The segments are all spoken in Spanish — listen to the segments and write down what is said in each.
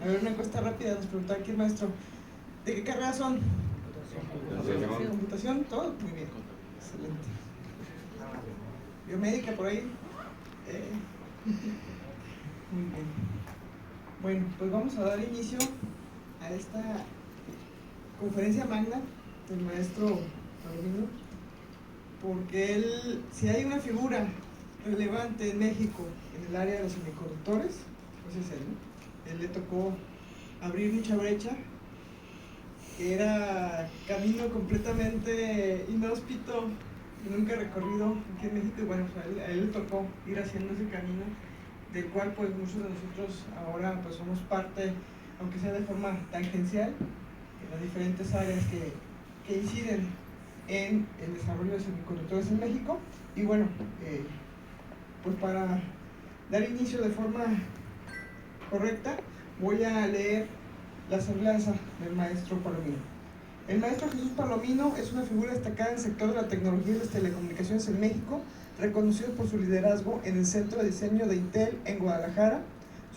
A ver, una encuesta rápida, nos preguntaba aquí el maestro, ¿de qué carrera son? Computación, todo, muy bien, excelente. Biomédica por ahí. Muy bien. Bueno, pues vamos a dar inicio a esta conferencia magna del maestro Palomino, porque él, si hay una figura relevante en México en el área de los semiconductores, pues es él, ¿no? Él le tocó abrir mucha brecha, que era camino completamente inhóspito, nunca recorrido aquí en México, y bueno, pues a él le tocó ir haciendo ese camino, del cual pues muchos de nosotros ahora pues somos parte, aunque sea de forma tangencial, en las diferentes áreas que inciden en el desarrollo de semiconductores en México. Y bueno, pues para dar inicio de forma correcta, voy a leer la semblanza del maestro Palomino. El maestro Jesús Palomino es una figura destacada en el sector de la tecnología y las telecomunicaciones en México, reconocido por su liderazgo en el Centro de Diseño de Intel en Guadalajara.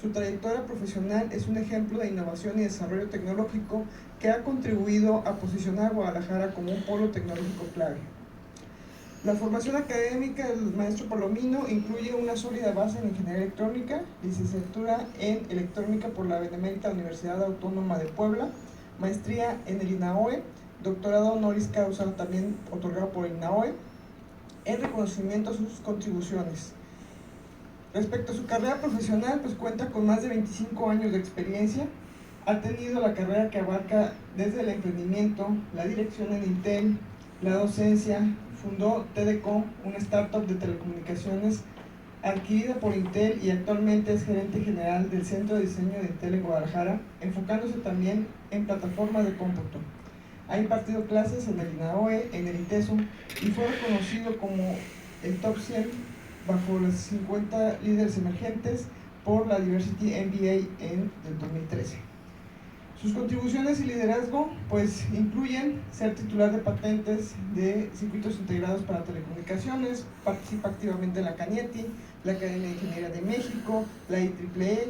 Su trayectoria profesional es un ejemplo de innovación y desarrollo tecnológico que ha contribuido a posicionar a Guadalajara como un polo tecnológico clave. La formación académica del maestro Palomino incluye una sólida base en ingeniería electrónica, licenciatura en electrónica por la Benemérita Universidad Autónoma de Puebla, maestría en el INAOE, doctorado honoris causa también otorgado por el INAOE, en reconocimiento a sus contribuciones. Respecto a su carrera profesional, pues cuenta con más de 25 años de experiencia. Ha tenido la carrera que abarca desde el emprendimiento, la dirección en Intel, la docencia. Fundó TDCO, una startup de telecomunicaciones adquirida por Intel, y actualmente es gerente general del Centro de Diseño de Intel en Guadalajara, enfocándose también en plataformas de cómputo. Ha impartido clases en el INAOE, en el ITESO, y fue reconocido como el top 100 bajo los 50 líderes emergentes por la Diversity MBA en el 2013. Sus contribuciones y liderazgo pues incluyen ser titular de patentes de circuitos integrados para telecomunicaciones, participa activamente en la CANIETI, la Academia de Ingeniería de México, la IEEE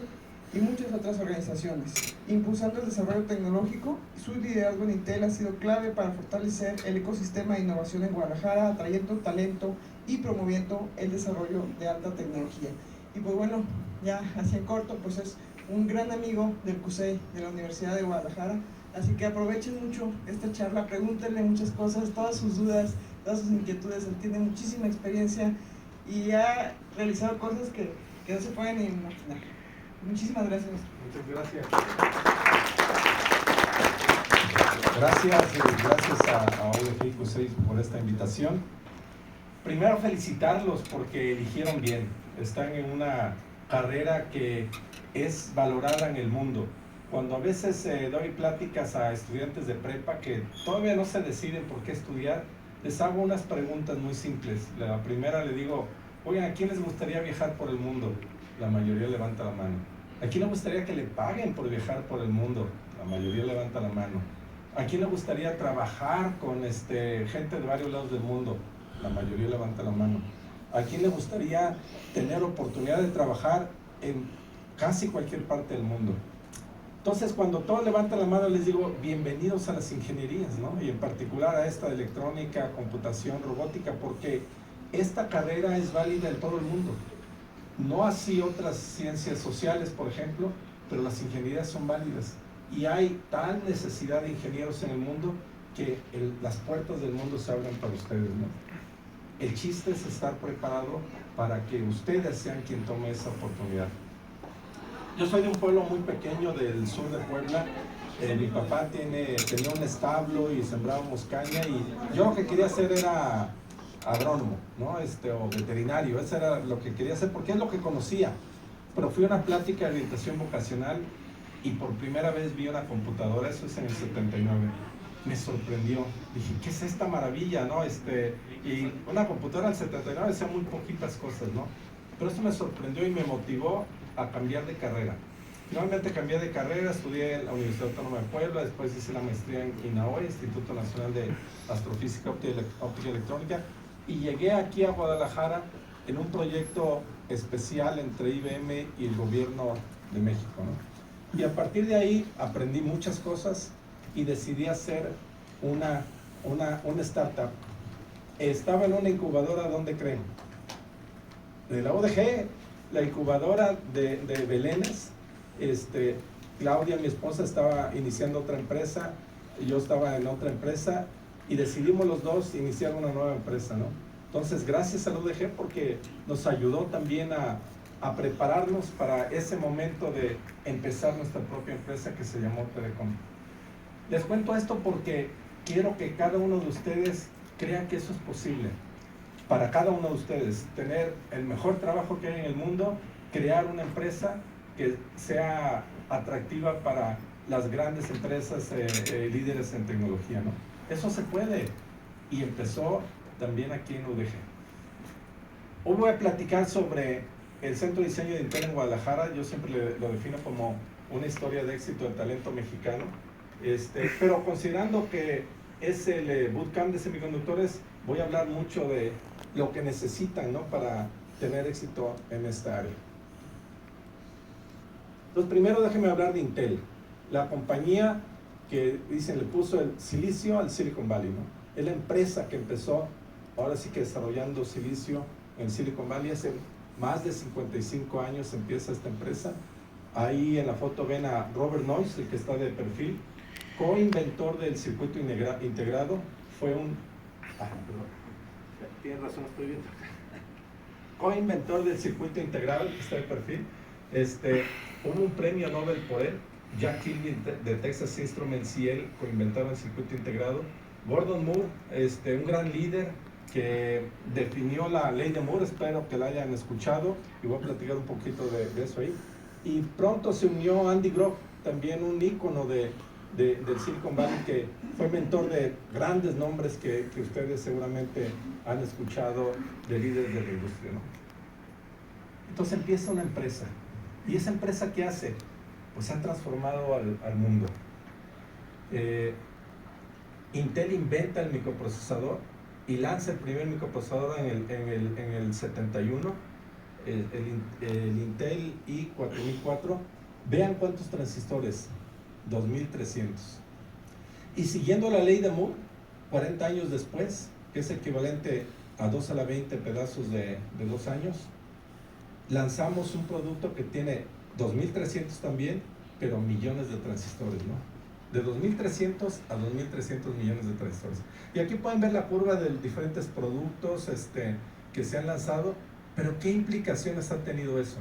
y muchas otras organizaciones. Impulsando el desarrollo tecnológico, su liderazgo en Intel ha sido clave para fortalecer el ecosistema de innovación en Guadalajara, atrayendo talento y promoviendo el desarrollo de alta tecnología. Y pues bueno, ya así en corto, pues es un gran amigo del CUSEI, de la Universidad de Guadalajara, así que aprovechen mucho esta charla, pregúntenle muchas cosas, todas sus dudas, todas sus inquietudes. Él tiene muchísima experiencia y ha realizado cosas que no se pueden ni imaginar. Muchísimas gracias. Muchas gracias. Gracias a OVG y CUSEI por esta invitación. Primero felicitarlos porque eligieron bien, están en una carrera que es valorada en el mundo. Cuando a veces doy pláticas a estudiantes de prepa que todavía no se deciden por qué estudiar, les hago unas preguntas muy simples. La primera le digo, oigan, ¿a quién les gustaría viajar por el mundo? La mayoría levanta la mano. ¿A quién le gustaría que le paguen por viajar por el mundo? La mayoría levanta la mano. ¿A quién le gustaría trabajar con gente de varios lados del mundo? La mayoría levanta la mano. ¿A quién le gustaría tener oportunidad de trabajar en casi cualquier parte del mundo? Entonces, cuando todos levantan la mano, les digo, bienvenidos a las ingenierías, ¿no? Y en particular a esta de electrónica, computación, robótica, porque esta carrera es válida en todo el mundo. No así otras ciencias sociales, por ejemplo, pero las ingenierías son válidas. Y hay tal necesidad de ingenieros en el mundo que las puertas del mundo se abren para ustedes, ¿no? El chiste es estar preparado para que ustedes sean quien tome esa oportunidad. Yo soy de un pueblo muy pequeño del sur de Puebla. Mi papá tenía un establo y sembrábamos caña, y yo lo que quería hacer era agrónomo, ¿no? O veterinario. Eso era lo que quería hacer porque es lo que conocía. Pero fui a una plática de orientación vocacional y por primera vez vi una computadora. Eso es en el 79. Me sorprendió, dije, ¿qué es esta maravilla, no? Y una computadora en el 79 hacía muy poquitas cosas, ¿no? Pero esto me sorprendió y me motivó a cambiar de carrera. Finalmente cambié de carrera, estudié en la Universidad Autónoma de Puebla, después hice la maestría en INAOE, Instituto Nacional de Astrofísica, Óptica y Electrónica, y llegué aquí a Guadalajara en un proyecto especial entre IBM y el gobierno de México, ¿no? Y a partir de ahí aprendí muchas cosas y decidí hacer una startup. Estaba en una incubadora, ¿dónde creen? De la ODG, la incubadora de Belénes. Claudia, mi esposa, estaba iniciando otra empresa, yo estaba en otra empresa y decidimos los dos iniciar una nueva empresa, ¿no? Entonces, gracias a la ODG porque nos ayudó también a prepararnos para ese momento de empezar nuestra propia empresa que se llamó Telecom. Les cuento esto porque quiero que cada uno de ustedes crea que eso es posible. Para cada uno de ustedes, tener el mejor trabajo que hay en el mundo, crear una empresa que sea atractiva para las grandes empresas líderes en tecnología, ¿no? Eso se puede y empezó también aquí en UDG. Hoy voy a platicar sobre el Centro de Diseño de Intel en Guadalajara. Yo siempre lo defino como una historia de éxito del talento mexicano, pero considerando que es el bootcamp de semiconductores, voy a hablar mucho de lo que necesitan, ¿no?, para tener éxito en esta área. Entonces, primero déjenme hablar de Intel, la compañía que dicen le puso el silicio al Silicon Valley, ¿no? Es la empresa que empezó, ahora sí que desarrollando silicio en Silicon Valley. Hace más de 55 años empieza esta empresa. Ahí en la foto ven a Robert Noyce, el que está de perfil, coinventor del circuito integrado. Fue un... perdón. Tienes razón, estoy viendo. Coinventor del circuito integrado, que está de perfil. Hubo un premio Nobel por él. Jack Kilby de Texas Instruments y él coinventaron el circuito integrado. Gordon Moore, un gran líder que definió la ley de Moore, espero que la hayan escuchado y voy a platicar un poquito de eso ahí. Y pronto se unió Andy Grove, también un ícono del Silicon Valley, que fue mentor de grandes nombres que ustedes seguramente han escuchado de líderes de la industria, ¿no? Entonces empieza una empresa. ¿Y esa empresa qué hace? Pues ha transformado al mundo. Intel inventa el microprocesador y lanza el primer microprocesador en el 71, el Intel i4004. Vean cuántos transistores, 2300. Y siguiendo la ley de Moore, 40 años después, que es equivalente a 2 a la 20 pedazos de 2 años, lanzamos un producto que tiene 2300 también, pero millones de transistores, ¿no? De 2300 a 2300 millones de transistores. Y aquí pueden ver la curva de diferentes productos que se han lanzado, pero ¿qué implicaciones ha tenido eso?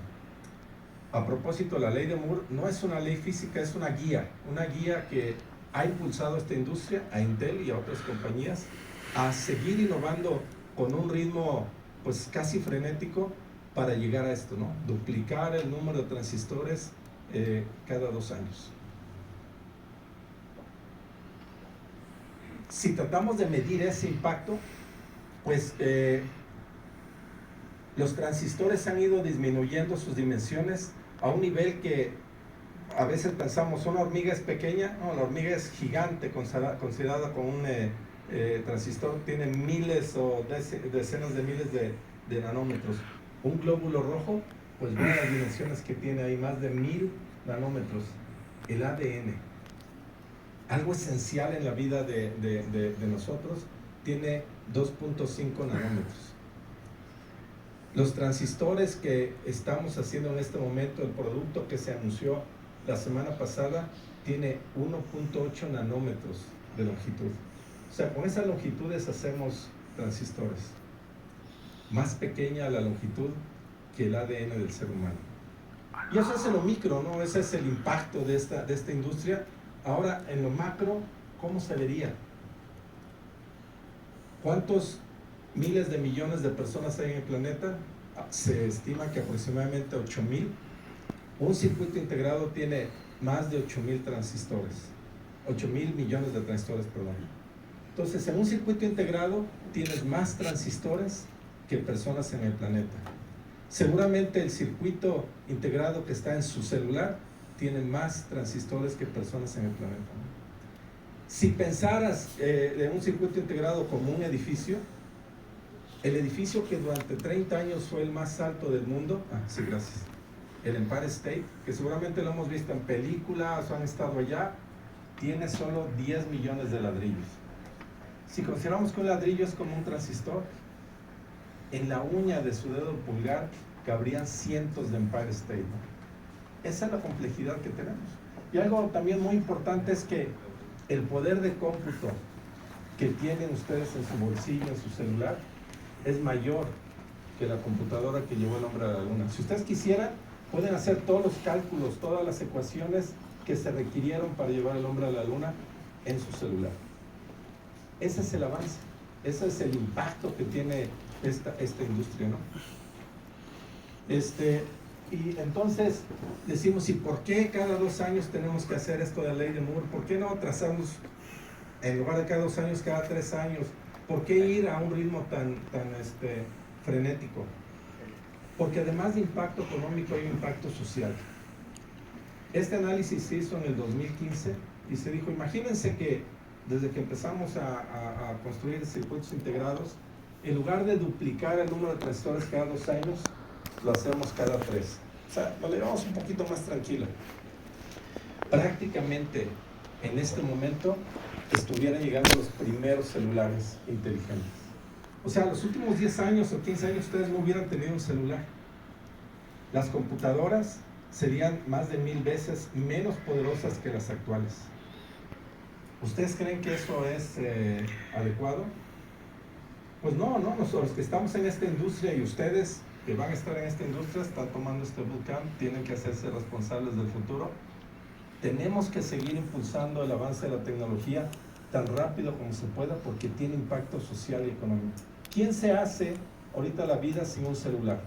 A propósito, la ley de Moore no es una ley física, es una guía que ha impulsado a esta industria, a Intel y a otras compañías, a seguir innovando con un ritmo pues casi frenético para llegar a esto, ¿no? Duplicar el número de transistores cada 2 años. Si tratamos de medir ese impacto, pues los transistores han ido disminuyendo sus dimensiones a un nivel que a veces pensamos, ¿una hormiga es pequeña? No, la hormiga es gigante, considerada como un transistor, tiene miles o decenas de miles de nanómetros. Un glóbulo rojo, pues vean las dimensiones que tiene ahí, más de 1000 nanómetros. El ADN, algo esencial en la vida de nosotros, tiene 2.5 nanómetros. Los transistores que estamos haciendo en este momento, el producto que se anunció la semana pasada, tiene 1.8 nanómetros de longitud. O sea, con esas longitudes hacemos transistores. Más pequeña la longitud que el ADN del ser humano. Y eso es en lo micro, ¿no? Ese es el impacto de esta industria. Ahora, en lo macro, ¿cómo se vería? ¿Cuántos miles de millones de personas hay en el planeta? Se estima que aproximadamente 8,000. Un circuito integrado tiene más de 8,000 transistores. 8,000 millones de transistores, perdón. Entonces, en un circuito integrado tienes más transistores que personas en el planeta. Seguramente el circuito integrado que está en su celular tiene más transistores que personas en el planeta, ¿no? Si pensaras en un circuito integrado como un edificio, el edificio que durante 30 años fue el más alto del mundo, sí, gracias, el Empire State, que seguramente lo hemos visto en películas o han estado allá, tiene solo 10 millones de ladrillos. Si consideramos que un ladrillo es como un transistor, en la uña de su dedo pulgar cabrían cientos de Empire State, ¿no? Esa es la complejidad que tenemos. Y algo también muy importante es que el poder de cómputo que tienen ustedes en su bolsillo, en su celular, es mayor que la computadora que llevó el hombre a la luna. Si ustedes quisieran, pueden hacer todos los cálculos, todas las ecuaciones que se requirieron para llevar el hombre a la luna en su celular. Ese es el avance, ese es el impacto que tiene esta industria, ¿no? Y entonces decimos, ¿y por qué cada 2 años tenemos que hacer esto de la ley de Moore? ¿Por qué no trazamos, en lugar de cada 2 años, cada 3 años? ¿Por qué ir a un ritmo tan frenético? Porque además de impacto económico hay un impacto social. Este análisis se hizo en el 2015 y se dijo, imagínense que desde que empezamos a construir circuitos integrados, en lugar de duplicar el número de transistores cada 2 años, lo hacemos cada 3. O sea, lo llevamos un poquito más tranquilo. Prácticamente en este momento estuvieran llegando los primeros celulares inteligentes. O sea, los últimos 10 años o 15 años ustedes no hubieran tenido un celular. Las computadoras serían más de 1000 veces menos poderosas que las actuales. ¿Ustedes creen que eso es adecuado? Pues no, nosotros que estamos en esta industria y ustedes que van a estar en esta industria, están tomando este bootcamp, tienen que hacerse responsables del futuro. Tenemos que seguir impulsando el avance de la tecnología tan rápido como se pueda porque tiene impacto social y económico. ¿Quién se hace ahorita la vida sin un celular?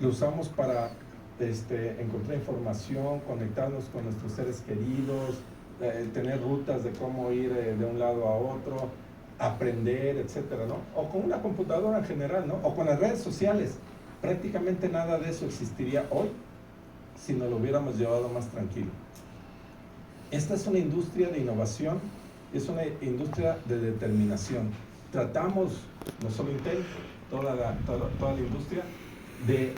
Lo usamos para encontrar información, conectarnos con nuestros seres queridos, tener rutas de cómo ir de un lado a otro, aprender, etcétera, ¿no? O con una computadora en general, ¿no? O con las redes sociales. Prácticamente nada de eso existiría hoy si nos lo hubiéramos llevado más tranquilo. Esta es una industria de innovación, es una industria de determinación. Tratamos, no solo Intel, toda la industria, de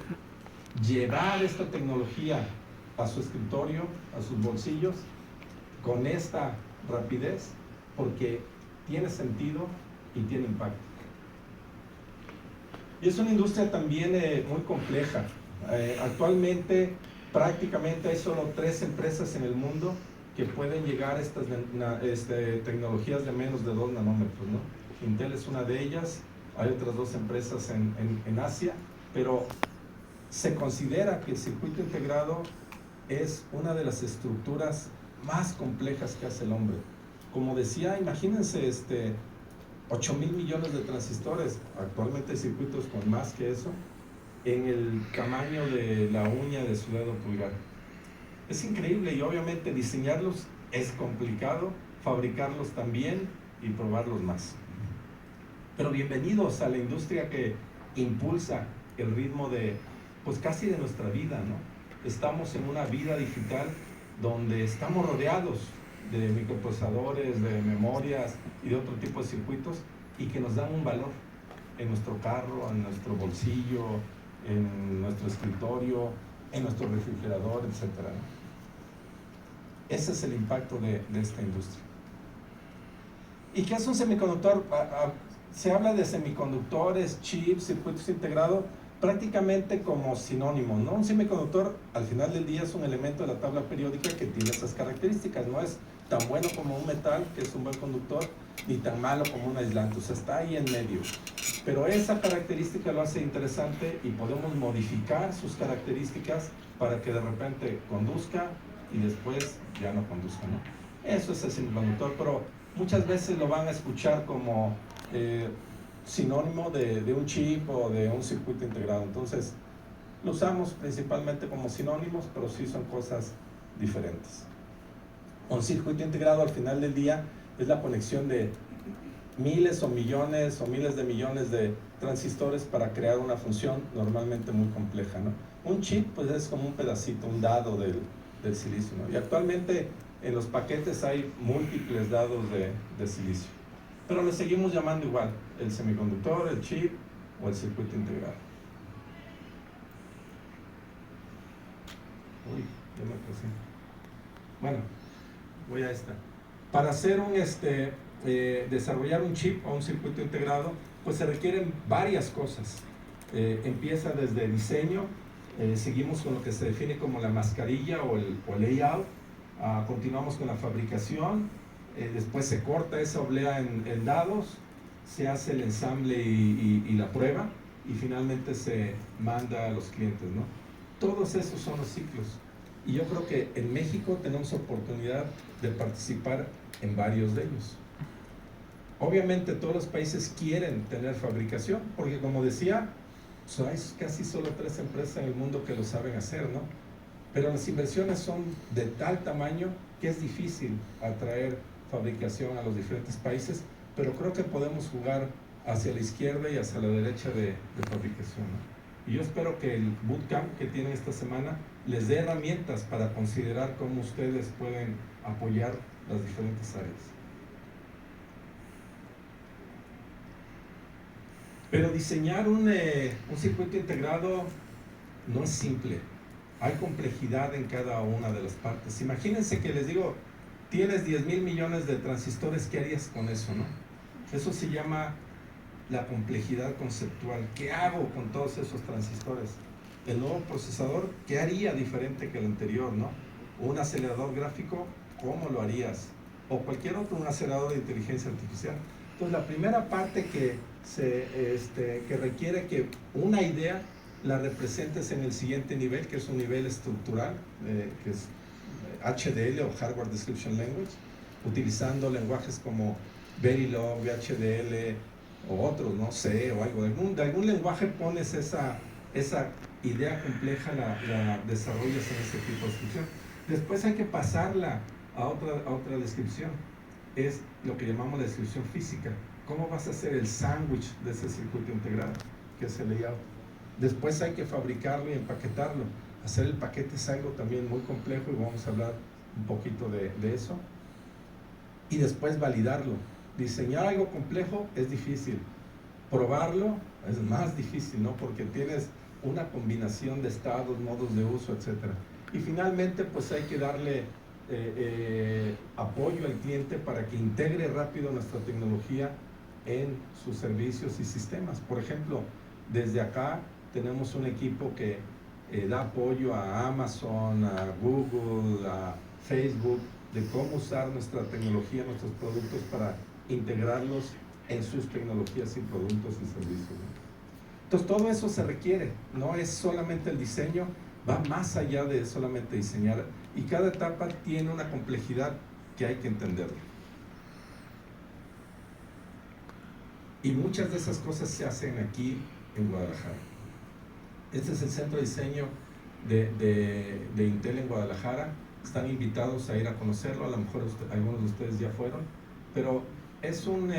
llevar esta tecnología a su escritorio, a sus bolsillos, con esta rapidez, porque tiene sentido y tiene impacto. Y es una industria también muy compleja. Actualmente prácticamente hay solo 3 empresas en el mundo que pueden llegar a estas tecnologías de menos de 2 nanómetros, ¿no? Intel es una de ellas, hay otras 2 empresas en Asia, pero se considera que el circuito integrado es una de las estructuras más complejas que hace el hombre. Como decía, imagínense 8,000 millones de transistores, actualmente hay circuitos con más que eso, en el tamaño de la uña de su dedo pulgar. Es increíble y obviamente diseñarlos es complicado, fabricarlos también y probarlos más. Pero bienvenidos a la industria que impulsa el ritmo de, pues casi de nuestra vida, ¿no? Estamos en una vida digital donde estamos rodeados de microprocesadores, de memorias y de otro tipo de circuitos y que nos dan un valor en nuestro carro, en nuestro bolsillo, en nuestro escritorio, en nuestro refrigerador, etc., ¿no? Ese es el impacto de esta industria. ¿Y qué es un semiconductor? Se habla de semiconductores, chips, circuitos integrados, prácticamente como sinónimos, ¿no? Un semiconductor al final del día es un elemento de la tabla periódica que tiene esas características, no es tan bueno como un metal, que es un buen conductor, ni tan malo como un aislante, o sea, está ahí en medio. Pero esa característica lo hace interesante y podemos modificar sus características para que de repente conduzca y después ya no conduzca, ¿no? Eso es el semiconductor, pero muchas veces lo van a escuchar como sinónimo de un chip o de un circuito integrado. Entonces, lo usamos principalmente como sinónimos, pero sí son cosas diferentes. Un circuito integrado al final del día es la conexión de miles o millones o miles de millones de transistores para crear una función normalmente muy compleja, ¿no? Un chip pues es como un pedacito, un dado del silicio, ¿no? Y actualmente en los paquetes hay múltiples dados de silicio, pero le seguimos llamando igual, el semiconductor, el chip o el circuito integrado. Uy, ya me pasé. Bueno, voy a esta. Para hacer desarrollar un chip o un circuito integrado, pues se requieren varias cosas. Empieza desde diseño, seguimos con lo que se define como la mascarilla o el layout, continuamos con la fabricación, después se corta esa oblea en dados, se hace el ensamble y la prueba, y finalmente se manda a los clientes, ¿no? Todos esos son los ciclos. Y yo creo que en México tenemos oportunidad de participar en varios de ellos. Obviamente todos los países quieren tener fabricación, porque como decía, hay casi solo 3 empresas en el mundo que lo saben hacer, ¿no? Pero las inversiones son de tal tamaño que es difícil atraer fabricación a los diferentes países, pero creo que podemos jugar hacia la izquierda y hacia la derecha de fabricación, ¿no? Y yo espero que el bootcamp que tienen esta semana les dé herramientas para considerar cómo ustedes pueden apoyar las diferentes áreas. Pero diseñar un circuito integrado no es simple. Hay complejidad en cada una de las partes. Imagínense que les digo, tienes 10,000 millones de transistores, ¿qué harías con eso, no? Eso se llama la complejidad conceptual. ¿Qué hago con todos esos transistores? El nuevo procesador, ¿qué haría diferente que el anterior, no? Un acelerador gráfico, ¿cómo lo harías? O cualquier otro, un acelerador de inteligencia artificial. Entonces, la primera parte que requiere que una idea la representes en el siguiente nivel, que es un nivel estructural, que es HDL o Hardware Description Language, utilizando lenguajes como Verilog, VHDL o otros, no sé, o algo de algún lenguaje pones esa idea compleja, la desarrollas en ese tipo de descripción. Después hay que pasarla a otra descripción. Es lo que llamamos la descripción física. ¿Cómo vas a hacer el sándwich de ese circuito integrado? Que es el layout. Después hay que fabricarlo y empaquetarlo. Hacer el paquete es algo también muy complejo y vamos a hablar un poquito de eso. Y después validarlo. Diseñar algo complejo es difícil. Probarlo es más difícil, ¿no? Porque tienes una combinación de estados, modos de uso, etc. Y finalmente, pues hay que darle apoyo al cliente para que integre rápido nuestra tecnología en sus servicios y sistemas. Por ejemplo, desde acá tenemos un equipo que da apoyo a Amazon, a Google, a Facebook, de cómo usar nuestra tecnología, nuestros productos para integrarlos en sus tecnologías y productos y servicios, ¿no? Entonces todo eso se requiere, no es solamente el diseño, va más allá de solamente diseñar, y cada etapa tiene una complejidad que hay que entender. Y muchas de esas cosas se hacen aquí en Guadalajara. Este es el centro de diseño de Intel en Guadalajara. Están invitados a ir a conocerlo, a lo mejor algunos de ustedes ya fueron, pero es un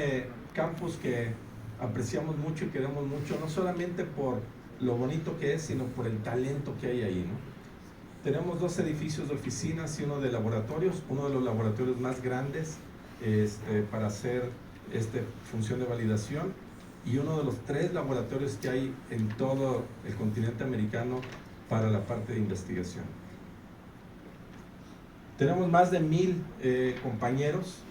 campus que apreciamos mucho y queremos mucho, no solamente por lo bonito que es, sino por el talento que hay ahí, ¿no? Tenemos 2 edificios de oficinas y uno de laboratorios, uno de los laboratorios más grandes para hacer función de validación, y uno de los 3 laboratorios que hay en todo el continente americano para la parte de investigación. Tenemos más de 1,000 compañeros,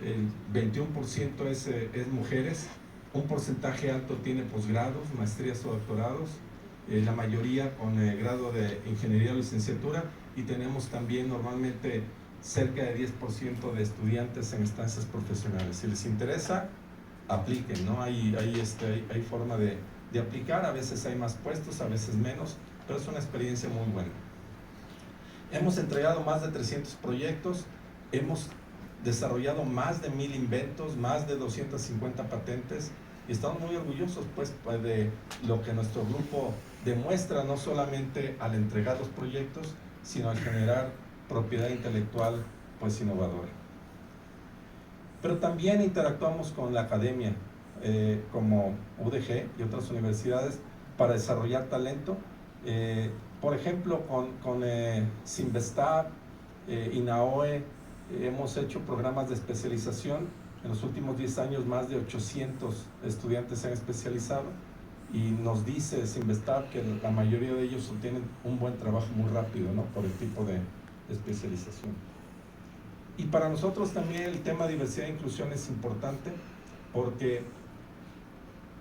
el 21% es mujeres, un porcentaje alto tiene posgrados, maestrías o doctorados, la mayoría con grado de ingeniería o licenciatura, y tenemos también normalmente cerca de 10% de estudiantes en estancias profesionales. Si les interesa, apliquen, ¿no? Hay forma de aplicar, a veces hay más puestos, a veces menos, pero es una experiencia muy buena. Hemos entregado más de 300 proyectos, hemos desarrollado más de 1,000 inventos, más de 250 patentes, y estamos muy orgullosos pues de lo que nuestro grupo demuestra, no solamente al entregar los proyectos, sino al generar propiedad intelectual pues innovadora. Pero también interactuamos con la academia, como UDG y otras universidades, para desarrollar talento. Por ejemplo, con Sinvestab, INAOE, hemos hecho programas de especialización. En los últimos 10 años más de 800 estudiantes se han especializado. y nos dice Sinvestab que la mayoría de ellos obtienen un buen trabajo muy rápido, ¿no? Por el tipo de especialización. Y para nosotros también el tema diversidad e inclusión es importante porque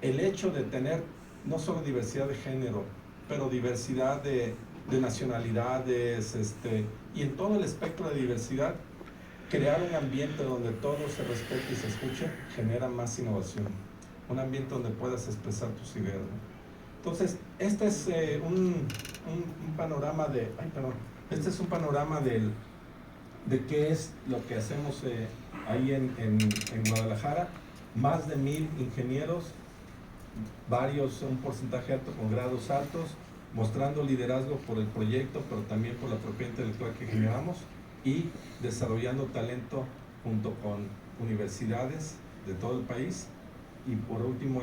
el hecho de tener no solo diversidad de género, pero diversidad de nacionalidades, y en todo el espectro de diversidad, crear un ambiente donde todo se respete y se escuche, genera más innovación. Un ambiente donde puedas expresar tus ideas, ¿no? Entonces, este es un panorama de, este es un panorama de qué es lo que hacemos ahí en Guadalajara. Más de 1000 ingenieros, varios, un porcentaje alto con grados altos, mostrando liderazgo por el proyecto, pero también por la propiedad intelectual que generamos y desarrollando talento junto con universidades de todo el país y por último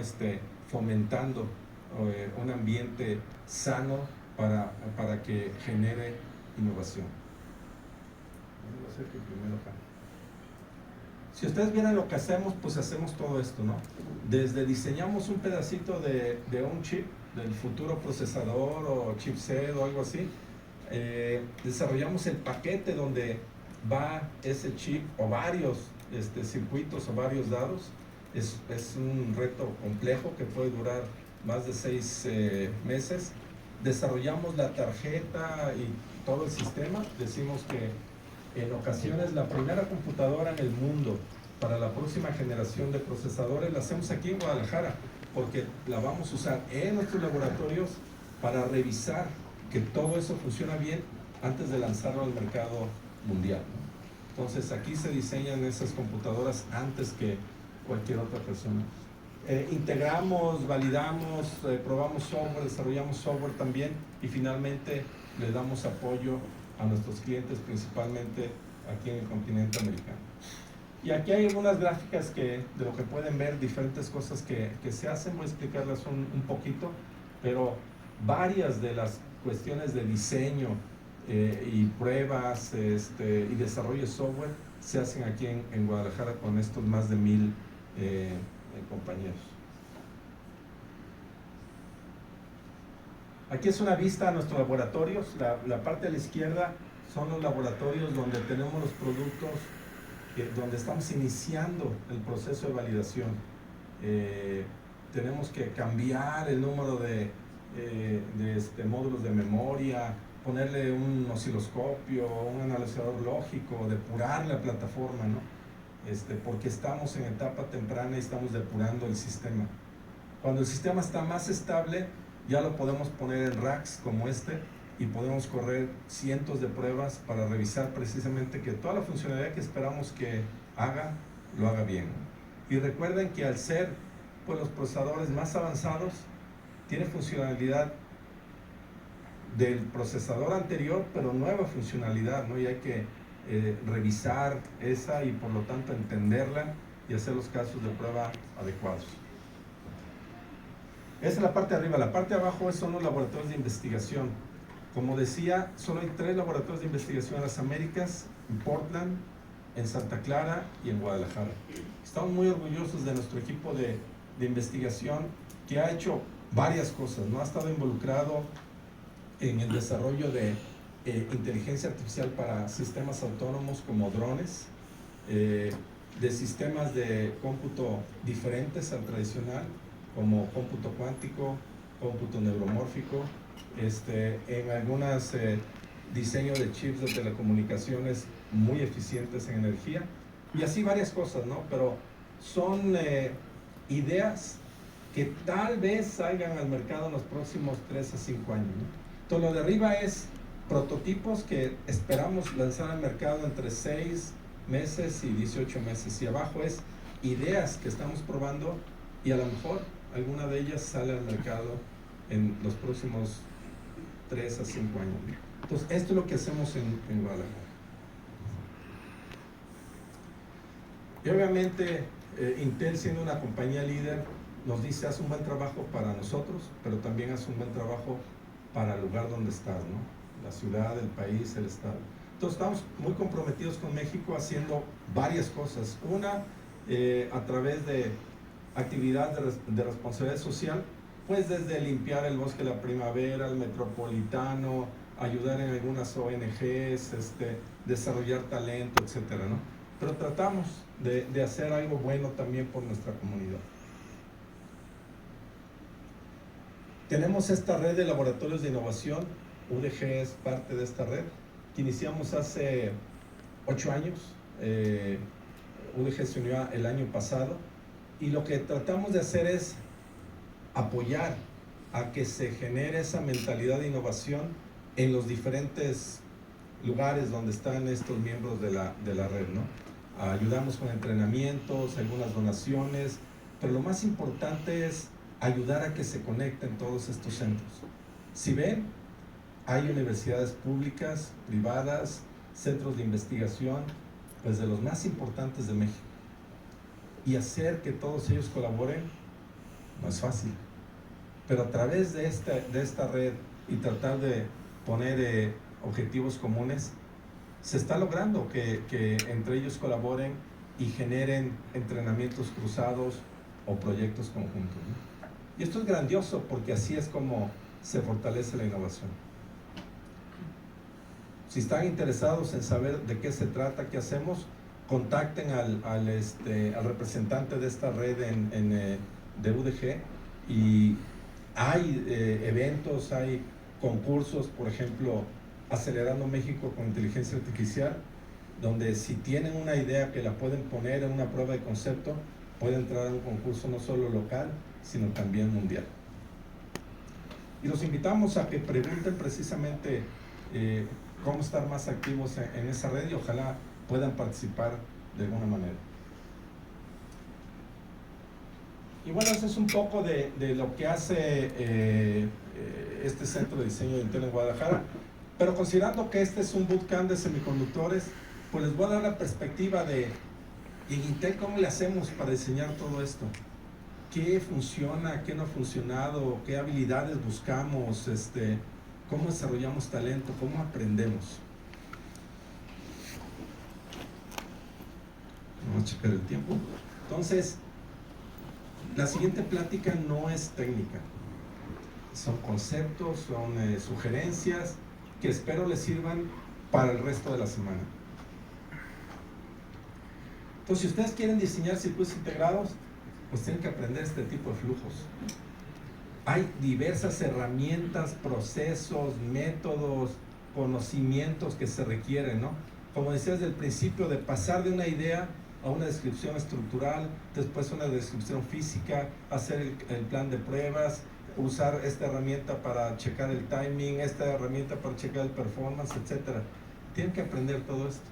fomentando un ambiente sano para que genere innovación. Voy a hacer que primero acá. Si ustedes vieran lo que hacemos, pues hacemos todo esto, ¿no? Desde diseñamos un pedacito de un chip, del futuro procesador o chipset o algo así, desarrollamos el paquete donde va ese chip o varios circuitos o varios dados. Es un reto complejo que puede durar más de 6 meses. Desarrollamos la tarjeta y todo el sistema. Decimos que en ocasiones la primera computadora en el mundo para la próxima generación de procesadores la hacemos aquí en Guadalajara, porque la vamos a usar en nuestros laboratorios para revisar que todo eso funciona bien antes de lanzarlo al mercado mundial, ¿no? Entonces aquí se diseñan esas computadoras antes que cualquier otra persona. Integramos, validamos, probamos software, desarrollamos software también y finalmente le damos apoyo a nuestros clientes, principalmente aquí en el continente americano. Y aquí hay algunas gráficas de lo que pueden ver, diferentes cosas que se hacen. Voy a explicarlas un poquito, pero varias de las cuestiones de diseño y pruebas y desarrollo de software se hacen aquí en Guadalajara con estos más de 1000 compañeros. Aquí es una vista a nuestros laboratorios. La parte de la izquierda son los laboratorios donde tenemos los productos, donde estamos iniciando el proceso de validación. Tenemos que cambiar el número de módulos de memoria, ponerle un osciloscopio, un analizador lógico, depurar la plataforma, ¿no? Porque estamos en etapa temprana y estamos depurando el sistema. Cuando el sistema está más estable, ya lo podemos poner en racks como y podemos correr cientos de pruebas para revisar precisamente que toda la funcionalidad que esperamos que haga, lo haga bien. Y recuerden que al ser pues, los procesadores más avanzados, tiene funcionalidad del procesador anterior, pero nueva funcionalidad, ¿no? Y hay que revisar esa y por lo tanto entenderla y hacer los casos de prueba adecuados. Esa es la parte de arriba. La parte de abajo son los laboratorios de investigación. Como decía, solo hay 3 laboratorios de investigación en las Américas, en Portland, en Santa Clara y en Guadalajara. Estamos muy orgullosos de nuestro equipo de investigación que ha hecho varias cosas, ¿no? Ha estado involucrado en el desarrollo de inteligencia artificial para sistemas autónomos como drones, de sistemas de cómputo diferentes al tradicional, como cómputo cuántico, cómputo neuromórfico, en algunos diseños de chips de telecomunicaciones muy eficientes en energía, y así varias cosas, ¿no? Pero son ideas que tal vez salgan al mercado en los próximos 3 a 5 años, ¿no? Entonces lo de arriba es prototipos que esperamos lanzar al mercado entre 6 meses y 18 meses, y abajo es ideas que estamos probando y a lo mejor alguna de ellas sale al mercado en los próximos 3 a 5 años. Entonces esto es lo que hacemos en Guadalajara. Y obviamente Intel, siendo una compañía líder, nos dice: haz un buen trabajo para nosotros, pero también haz un buen trabajo para el lugar donde estás, ¿no? La ciudad, el país, el estado. Entonces estamos muy comprometidos con México haciendo varias cosas. Una, a través de actividad de responsabilidad social, pues desde limpiar el bosque de la primavera, el metropolitano, ayudar en algunas ONGs, desarrollar talento, etcétera, ¿no? Pero tratamos de hacer algo bueno también por nuestra comunidad. Tenemos esta red de laboratorios de innovación, UDG es parte de esta red, que iniciamos hace 8 años, UDG se unió el año pasado, y lo que tratamos de hacer es apoyar a que se genere esa mentalidad de innovación en los diferentes lugares donde están estos miembros de la red, ¿no? Ayudamos con entrenamientos, algunas donaciones, pero lo más importante es ayudar a que se conecten todos estos centros. Si ven, hay universidades públicas, privadas, centros de investigación, pues de los más importantes de México. Y hacer que todos ellos colaboren no es fácil. Pero a través de esta red y tratar de poner objetivos comunes, se está logrando que entre ellos colaboren y generen entrenamientos cruzados o proyectos conjuntos, ¿no? Y esto es grandioso porque así es como se fortalece la innovación. Si están interesados en saber de qué se trata, qué hacemos, contacten al representante de esta red de UDG, y hay eventos, hay concursos, por ejemplo, Acelerando México con Inteligencia Artificial, donde si tienen una idea que la pueden poner en una prueba de concepto, pueden entrar a un concurso no solo local, sino también mundial. Y los invitamos a que pregunten precisamente cómo estar más activos en esa red y ojalá puedan participar de alguna manera. Y bueno, eso es un poco de lo que hace este Centro de Diseño de Intel en Guadalajara, pero considerando que este es un bootcamp de semiconductores, pues les voy a dar la perspectiva de en Intel cómo le hacemos para diseñar todo esto. ¿Qué funciona, qué no ha funcionado, qué habilidades buscamos, cómo desarrollamos talento, cómo aprendemos? Vamos a checar el tiempo. Entonces, la siguiente plática no es técnica. Son conceptos, son sugerencias que espero les sirvan para el resto de la semana. Entonces, si ustedes quieren diseñar circuitos integrados, pues tienen que aprender este tipo de flujos. Hay diversas herramientas, procesos, métodos, conocimientos que se requieren, ¿no? Como decía desde el principio, de pasar de una idea a una descripción estructural, después una descripción física, hacer el plan de pruebas, usar esta herramienta para checar el timing, esta herramienta para checar el performance, etc. Tienen que aprender todo esto.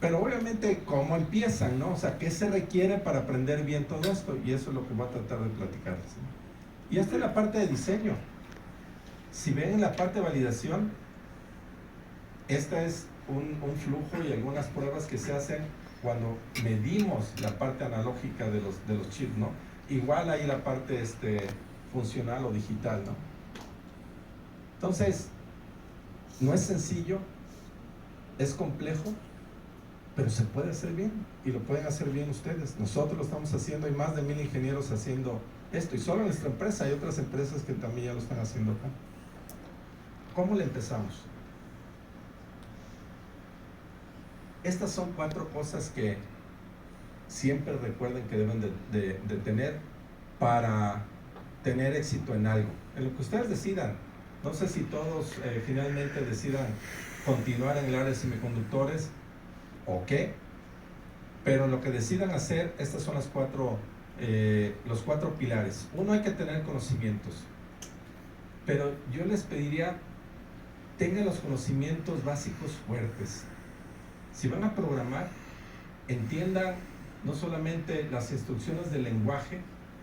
Pero obviamente, ¿cómo empiezan, no? O sea, ¿qué se requiere para aprender bien todo esto? Y eso es lo que voy a tratar de platicarles, ¿sí? Y esta es la parte de diseño. Si ven en la parte de validación, esta es un flujo y algunas pruebas que se hacen cuando medimos la parte analógica de los chips, ¿no? Igual hay la parte funcional o digital, ¿no? Entonces, no es sencillo, es complejo, pero se puede hacer bien y lo pueden hacer bien ustedes. Nosotros lo estamos haciendo, hay más de 1000 ingenieros haciendo esto, y solo en nuestra empresa, hay otras empresas que también ya lo están haciendo acá. ¿Cómo le empezamos? Estas son 4 cosas que siempre recuerden que deben de tener para tener éxito en algo, en lo que ustedes decidan. No sé si todos finalmente decidan continuar en el área de semiconductores o qué, pero lo que decidan hacer, estas son los 4 pilares. Uno, hay que tener conocimientos, pero yo les pediría, tengan los conocimientos básicos fuertes. Si van a programar, entiendan no solamente las instrucciones del lenguaje,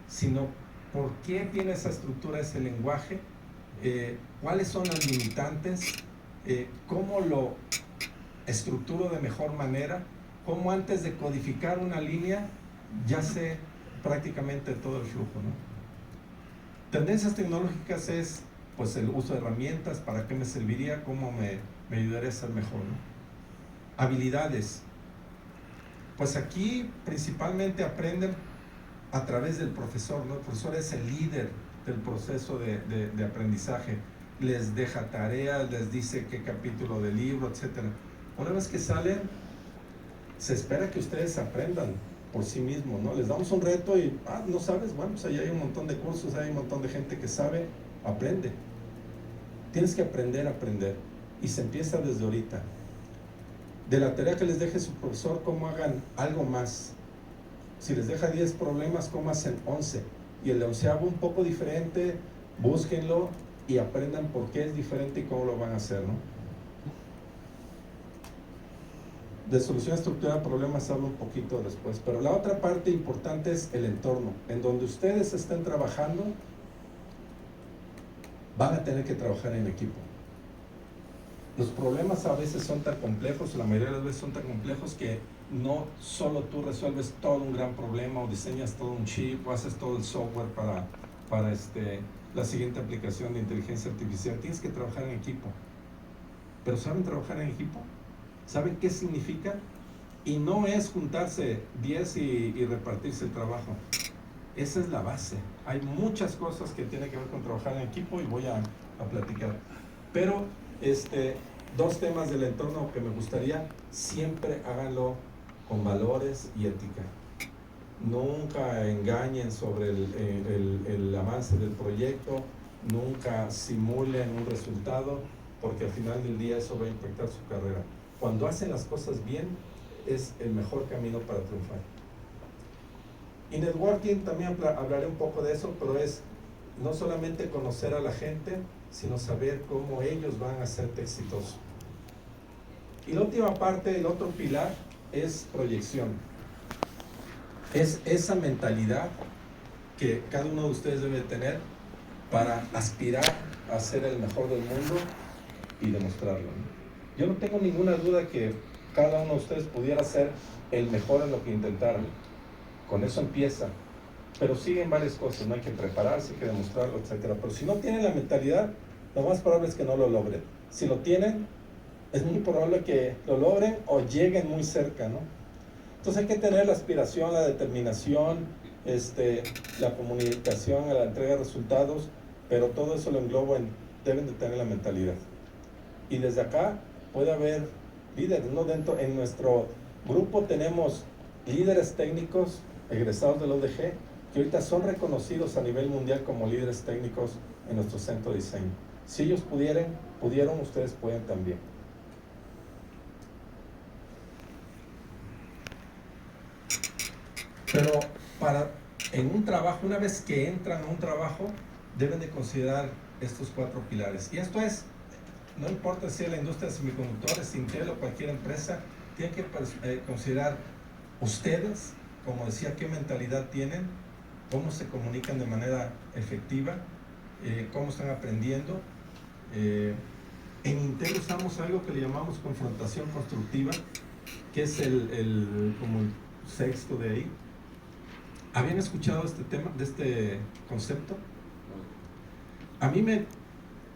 sino por qué tiene esa estructura ese lenguaje, cuáles son las limitantes, cómo lo estructuro de mejor manera, cómo antes de codificar una línea ya sé prácticamente todo el flujo, ¿no? Tendencias tecnológicas es pues el uso de herramientas, para qué me serviría, cómo me ayudaría a ser mejor, ¿no? Habilidades, pues aquí principalmente aprenden a través del profesor, ¿no? El profesor es el líder del proceso de aprendizaje. Les deja tareas, les dice qué capítulo del libro, etc. Una vez que salen, se espera que ustedes aprendan por sí mismos, ¿no? Les damos un reto y, ¿no sabes? Bueno, pues ahí hay un montón de cursos, hay un montón de gente que sabe, aprende. Tienes que aprender a aprender. Y se empieza desde ahorita. De la tarea que les deje su profesor, cómo hagan algo más. Si les deja 10 problemas, cómo hacen 11. Y el 11avo un poco diferente, búsquenlo y aprendan por qué es diferente y cómo lo van a hacer, ¿no? De solución estructurada de problemas hablo un poquito después, pero la otra parte importante es el entorno. En donde ustedes estén trabajando, van a tener que trabajar en equipo. Los problemas a veces son tan complejos, la mayoría de las veces son tan complejos que no solo tú resuelves todo un gran problema o diseñas todo un chip o haces todo el software para la siguiente aplicación de inteligencia artificial. Tienes que trabajar en equipo. ¿Pero saben trabajar en equipo? ¿Saben qué significa? Y no es juntarse 10 y repartirse el trabajo. Esa es la base. Hay muchas cosas que tienen que ver con trabajar en equipo y voy a platicar. Pero dos temas del entorno que me gustaría, siempre háganlo con valores y ética. Nunca engañen sobre el avance del proyecto, nunca simulen un resultado, porque al final del día eso va a impactar su carrera. Cuando hacen las cosas bien, es el mejor camino para triunfar. Y networking, también hablaré un poco de eso, pero es no solamente conocer a la gente, sino saber cómo ellos van a hacerte exitoso. Y la última parte, el otro pilar, es proyección. Es esa mentalidad que cada uno de ustedes debe tener para aspirar a ser el mejor del mundo y demostrarlo, ¿no? Yo no tengo ninguna duda que cada uno de ustedes pudiera ser el mejor en lo que intentaran. Con eso empieza. Pero siguen varias cosas, no hay que prepararse, hay que demostrarlo, etc. Pero si no tienen la mentalidad, lo más probable es que no lo logren. Si lo tienen, es muy probable que lo logren o lleguen muy cerca, ¿no? Entonces hay que tener la aspiración, la determinación, la comunicación, la entrega de resultados, pero todo eso lo englobo en, deben de tener la mentalidad. Y desde acá puede haber líderes, ¿no? En nuestro grupo tenemos líderes técnicos egresados del ODG, que ahorita son reconocidos a nivel mundial como líderes técnicos en nuestro centro de diseño. Si ellos pudieron, ustedes pueden también. Pero en un trabajo, una vez que entran a un trabajo, deben de considerar estos 4 pilares. Y esto es, no importa si es la industria de semiconductores, Intel o cualquier empresa, tienen que considerar ustedes, como decía, qué mentalidad tienen, cómo se comunican de manera efectiva, cómo están aprendiendo. En Intel usamos algo que le llamamos confrontación constructiva, que es como el sexto de ahí. ¿Habían escuchado este tema, de este concepto? A mí me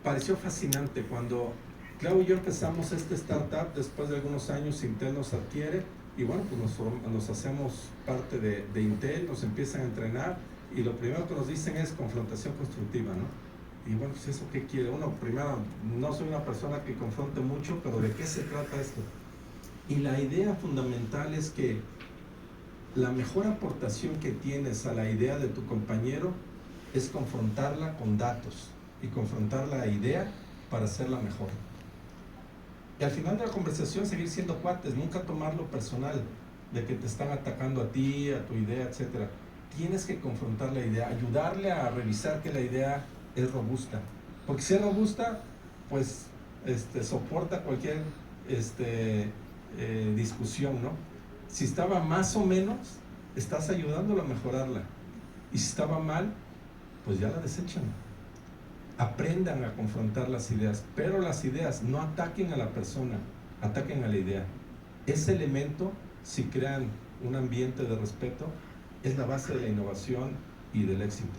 pareció fascinante cuando Clau y yo empezamos esta startup. Después de algunos años Intel nos adquiere y bueno, pues nos hacemos parte de Intel, nos empiezan a entrenar y lo primero que nos dicen es confrontación constructiva, ¿no? Y bueno, pues eso qué quiere uno. Primero, no soy una persona que confronte mucho, pero ¿de qué se trata esto? Y la idea fundamental es que la mejor aportación que tienes a la idea de tu compañero es confrontarla con datos y confrontar la idea para hacerla mejor. Y al final de la conversación seguir siendo cuates, nunca tomarlo personal, de que te están atacando a ti, a tu idea, etc. Tienes que confrontar la idea, ayudarle a revisar que la idea es robusta. Porque si es robusta, pues soporta cualquier discusión, ¿no? Si estaba más o menos, estás ayudándolo a mejorarla. Y si estaba mal, pues ya la desechan. Aprendan a confrontar las ideas, pero las ideas no ataquen a la persona, ataquen a la idea. Ese elemento, si crean un ambiente de respeto, es la base de la innovación y del éxito.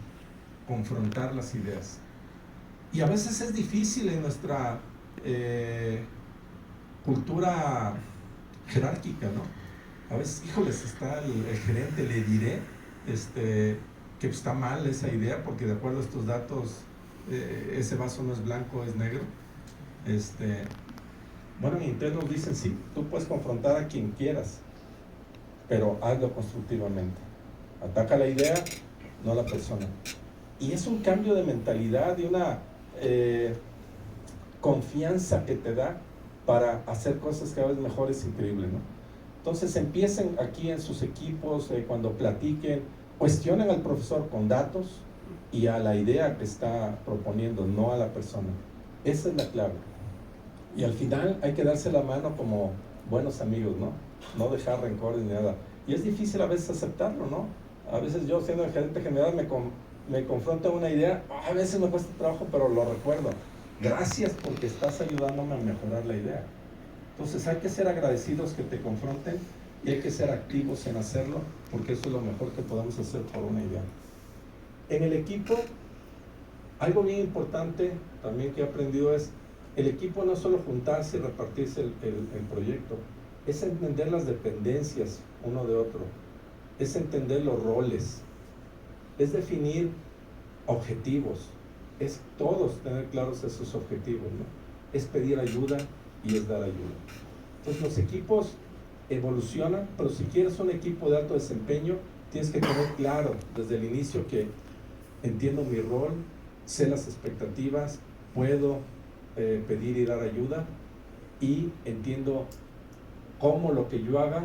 Confrontar las ideas. Y a veces es difícil en nuestra cultura jerárquica, ¿no? A veces, híjoles, está el gerente, le diré, que está mal esa idea, porque de acuerdo a estos datos, ese vaso no es blanco, es negro. Bueno, en Intel nos dicen, sí, tú puedes confrontar a quien quieras, pero hazlo constructivamente. Ataca la idea, no la persona. Y es un cambio de mentalidad y una confianza que te da para hacer cosas cada vez mejores, increíble, ¿no? Entonces empiecen aquí en sus equipos, cuando platiquen, cuestionen al profesor con datos y a la idea que está proponiendo, no a la persona. Esa es la clave. Y al final hay que darse la mano como buenos amigos, ¿no? No dejar rencores ni nada. Y es difícil a veces aceptarlo, ¿no? A veces yo, siendo el gerente general, me confronto a una idea, a veces me cuesta trabajo, pero lo recuerdo. Gracias porque estás ayudándome a mejorar la idea. Entonces hay que ser agradecidos que te confronten y hay que ser activos en hacerlo, porque eso es lo mejor que podemos hacer por una idea. En el equipo, algo bien importante también que he aprendido es, el equipo no es solo juntarse y repartirse el proyecto, es entender las dependencias uno de otro, es entender los roles, es definir objetivos, es todos tener claros esos objetivos, ¿no? Es pedir ayuda y es dar ayuda. Entonces los equipos evolucionan, pero si quieres un equipo de alto desempeño, tienes que tener claro desde el inicio que entiendo mi rol, sé las expectativas, puedo pedir y dar ayuda y entiendo cómo lo que yo haga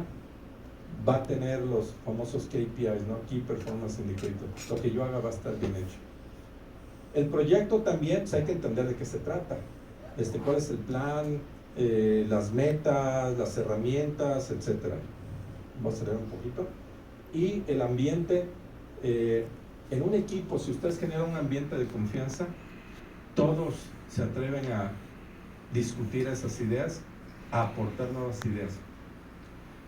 va a tener los famosos KPIs, ¿no? Key Performance Indicators. Lo que yo haga va a estar bien hecho. El proyecto también, pues hay que entender de qué se trata. Cuál es el plan, las metas, las herramientas, etc. Voy a acelerar un poquito. Y el ambiente, en un equipo, si ustedes generan un ambiente de confianza, todos se atreven a discutir esas ideas, a aportar nuevas ideas.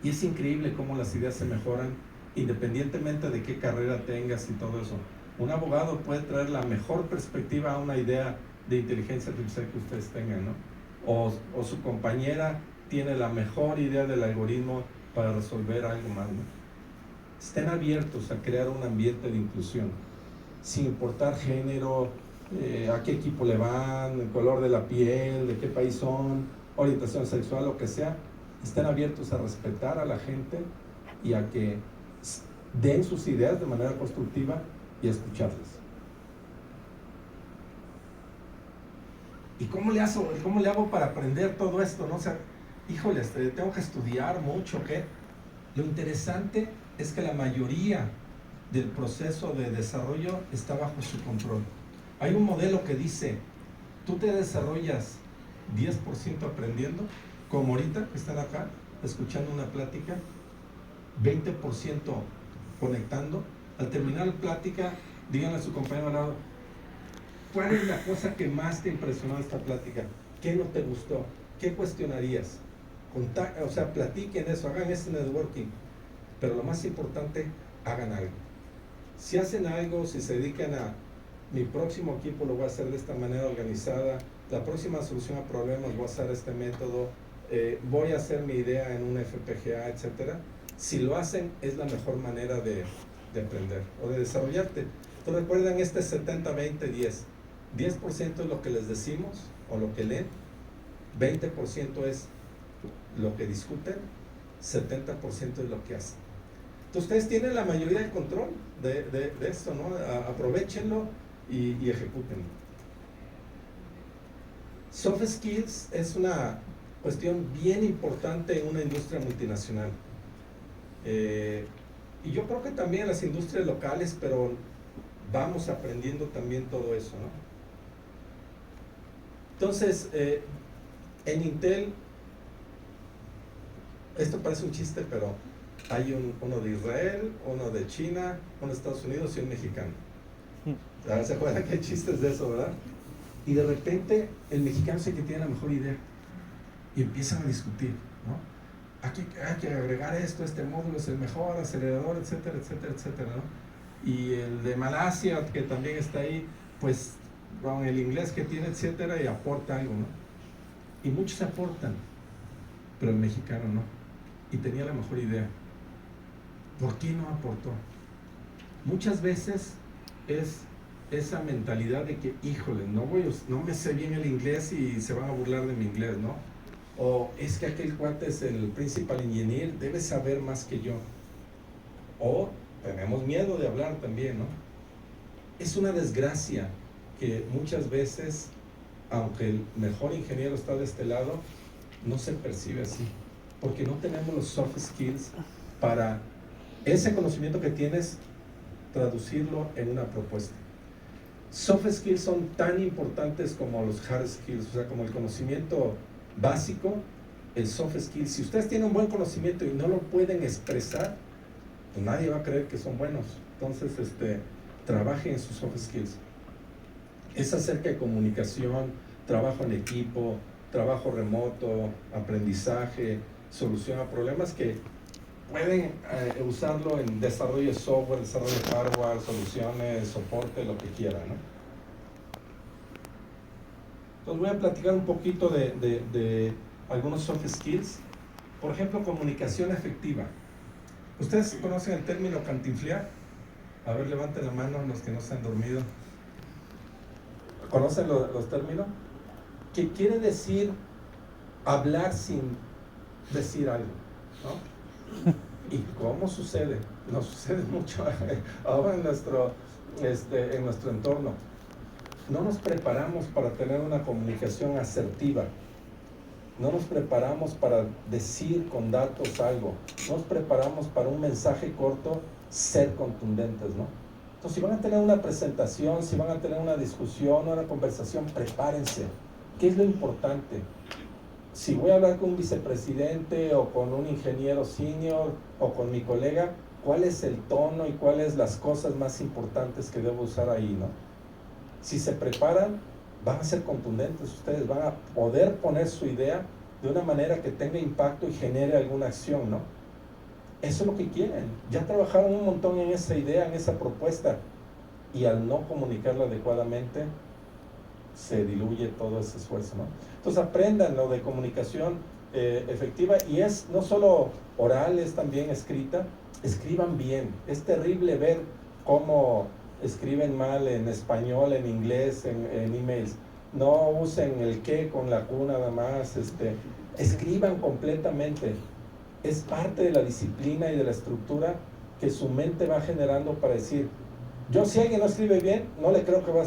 Y es increíble cómo las ideas se mejoran independientemente de qué carrera tengas y todo eso. Un abogado puede traer la mejor perspectiva a una idea de inteligencia artificial que ustedes tengan, ¿no? O su compañera tiene la mejor idea del algoritmo para resolver algo más, ¿no? Estén abiertos a crear un ambiente de inclusión, sin importar género, a qué equipo le van, el color de la piel, de qué país son, orientación sexual, lo que sea. Estén abiertos a respetar a la gente y a que den sus ideas de manera constructiva y a escucharles. ¿Y cómo le hago para aprender todo esto, no? O sea, híjole, tengo que estudiar mucho, ¿qué? Lo interesante es que la mayoría del proceso de desarrollo está bajo su control. Hay un modelo que dice, tú te desarrollas 10% aprendiendo, como ahorita que están acá, escuchando una plática, 20% conectando. Al terminar la plática, díganle a su compañero al lado, ¿cuál es la cosa que más te impresionó de esta plática? ¿Qué no te gustó? ¿Qué cuestionarías? O sea, platiquen eso, hagan ese networking. Pero lo más importante, hagan algo. Si hacen algo, si se dedican a, mi próximo equipo lo voy a hacer de esta manera organizada, la próxima solución a problemas voy a usar este método, voy a hacer mi idea en un FPGA, etc. Si lo hacen, es la mejor manera de aprender o de desarrollarte. Entonces recuerden este 70-20-10. 10% es lo que les decimos o lo que leen, 20% es lo que discuten, 70% es lo que hacen. Entonces ustedes tienen la mayoría del control de esto, ¿no? Aprovechenlo y ejecútenlo. Soft skills es una cuestión bien importante en una industria multinacional. Y yo creo que también en las industrias locales, pero vamos aprendiendo también todo eso, ¿no? Entonces, en Intel, esto parece un chiste, pero hay uno de Israel, uno de China, uno de Estados Unidos y un mexicano. ¿Se acuerdan que hay chistes de eso, verdad? Y de repente el mexicano es el que tiene la mejor idea y empiezan a discutir, ¿no? Aquí hay que agregar esto, este módulo es el mejor, acelerador, etcétera, etcétera, etcétera, ¿no? Y el de Malasia, que también está ahí, pues con el inglés que tiene, etcétera, y aporta algo, ¿no? Y muchos aportan, pero el mexicano no. Y tenía la mejor idea. ¿Por qué no aportó? Muchas veces es esa mentalidad de que, híjole, no me sé bien el inglés y se van a burlar de mi inglés, ¿no? O es que aquel cuate es el principal engineer, debe saber más que yo. O tenemos miedo de hablar también, ¿no? Es una desgracia que muchas veces, aunque el mejor ingeniero está de este lado, no se percibe así, porque no tenemos los soft skills para ese conocimiento que tienes, traducirlo en una propuesta. Soft skills son tan importantes como los hard skills, o sea, como el conocimiento básico, el soft skills. Si ustedes tienen un buen conocimiento y no lo pueden expresar, pues nadie va a creer que son buenos. Entonces, trabajen en sus soft skills. Es acerca de comunicación, trabajo en equipo, trabajo remoto, aprendizaje, solución a problemas que pueden usarlo en desarrollo de software, desarrollo de hardware, soluciones, soporte, lo que quieran, ¿no? Entonces voy a platicar un poquito de algunos soft skills. Por ejemplo, comunicación efectiva. ¿Ustedes conocen el término cantinflear? A ver, levanten la mano los que no se han dormido. ¿Conocen los términos? ¿Qué quiere decir hablar sin decir algo? ¿No? ¿Y cómo sucede? Nos sucede mucho ahora en nuestro entorno. No nos preparamos para tener una comunicación asertiva. No nos preparamos para decir con datos algo. No nos preparamos para un mensaje corto ser contundentes, ¿no? Entonces, si van a tener una presentación, si van a tener una discusión, una conversación, prepárense. ¿Qué es lo importante? Si voy a hablar con un vicepresidente o con un ingeniero senior o con mi colega, ¿cuál es el tono y cuáles las cosas más importantes que debo usar ahí, ¿no? Si se preparan, van a ser contundentes, ustedes van a poder poner su idea de una manera que tenga impacto y genere alguna acción, ¿no? Eso es lo que quieren. Ya trabajaron un montón en esa idea, en esa propuesta, y al no comunicarla adecuadamente, se diluye todo ese esfuerzo, ¿no? Entonces aprendan lo de comunicación efectiva, y es no solo oral, es también escrita. Escriban bien. Es terrible ver cómo escriben mal en español, en inglés, en emails. No usen el que con la Q nada más. Escriban completamente. Es parte de la disciplina y de la estructura que su mente va generando para decir, yo si alguien no escribe bien, no le creo que va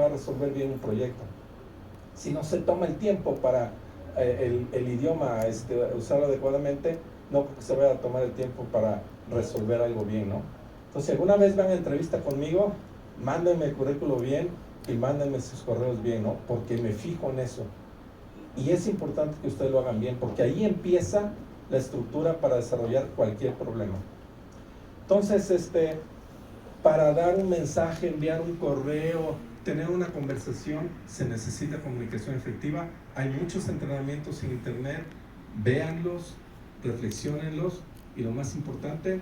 a resolver bien un proyecto. Si no se toma el tiempo para el idioma usarlo adecuadamente, no creo que se vaya a tomar el tiempo para resolver algo bien, ¿no? Entonces, si alguna vez van a entrevista conmigo, mándenme el currículo bien y mándenme sus correos bien, ¿no? Porque me fijo en eso. Y es importante que ustedes lo hagan bien, porque ahí empieza la estructura para desarrollar cualquier problema. Entonces, para dar un mensaje, enviar un correo, tener una conversación, se necesita comunicación efectiva. Hay muchos entrenamientos en internet, véanlos, reflexiónenlos y lo más importante,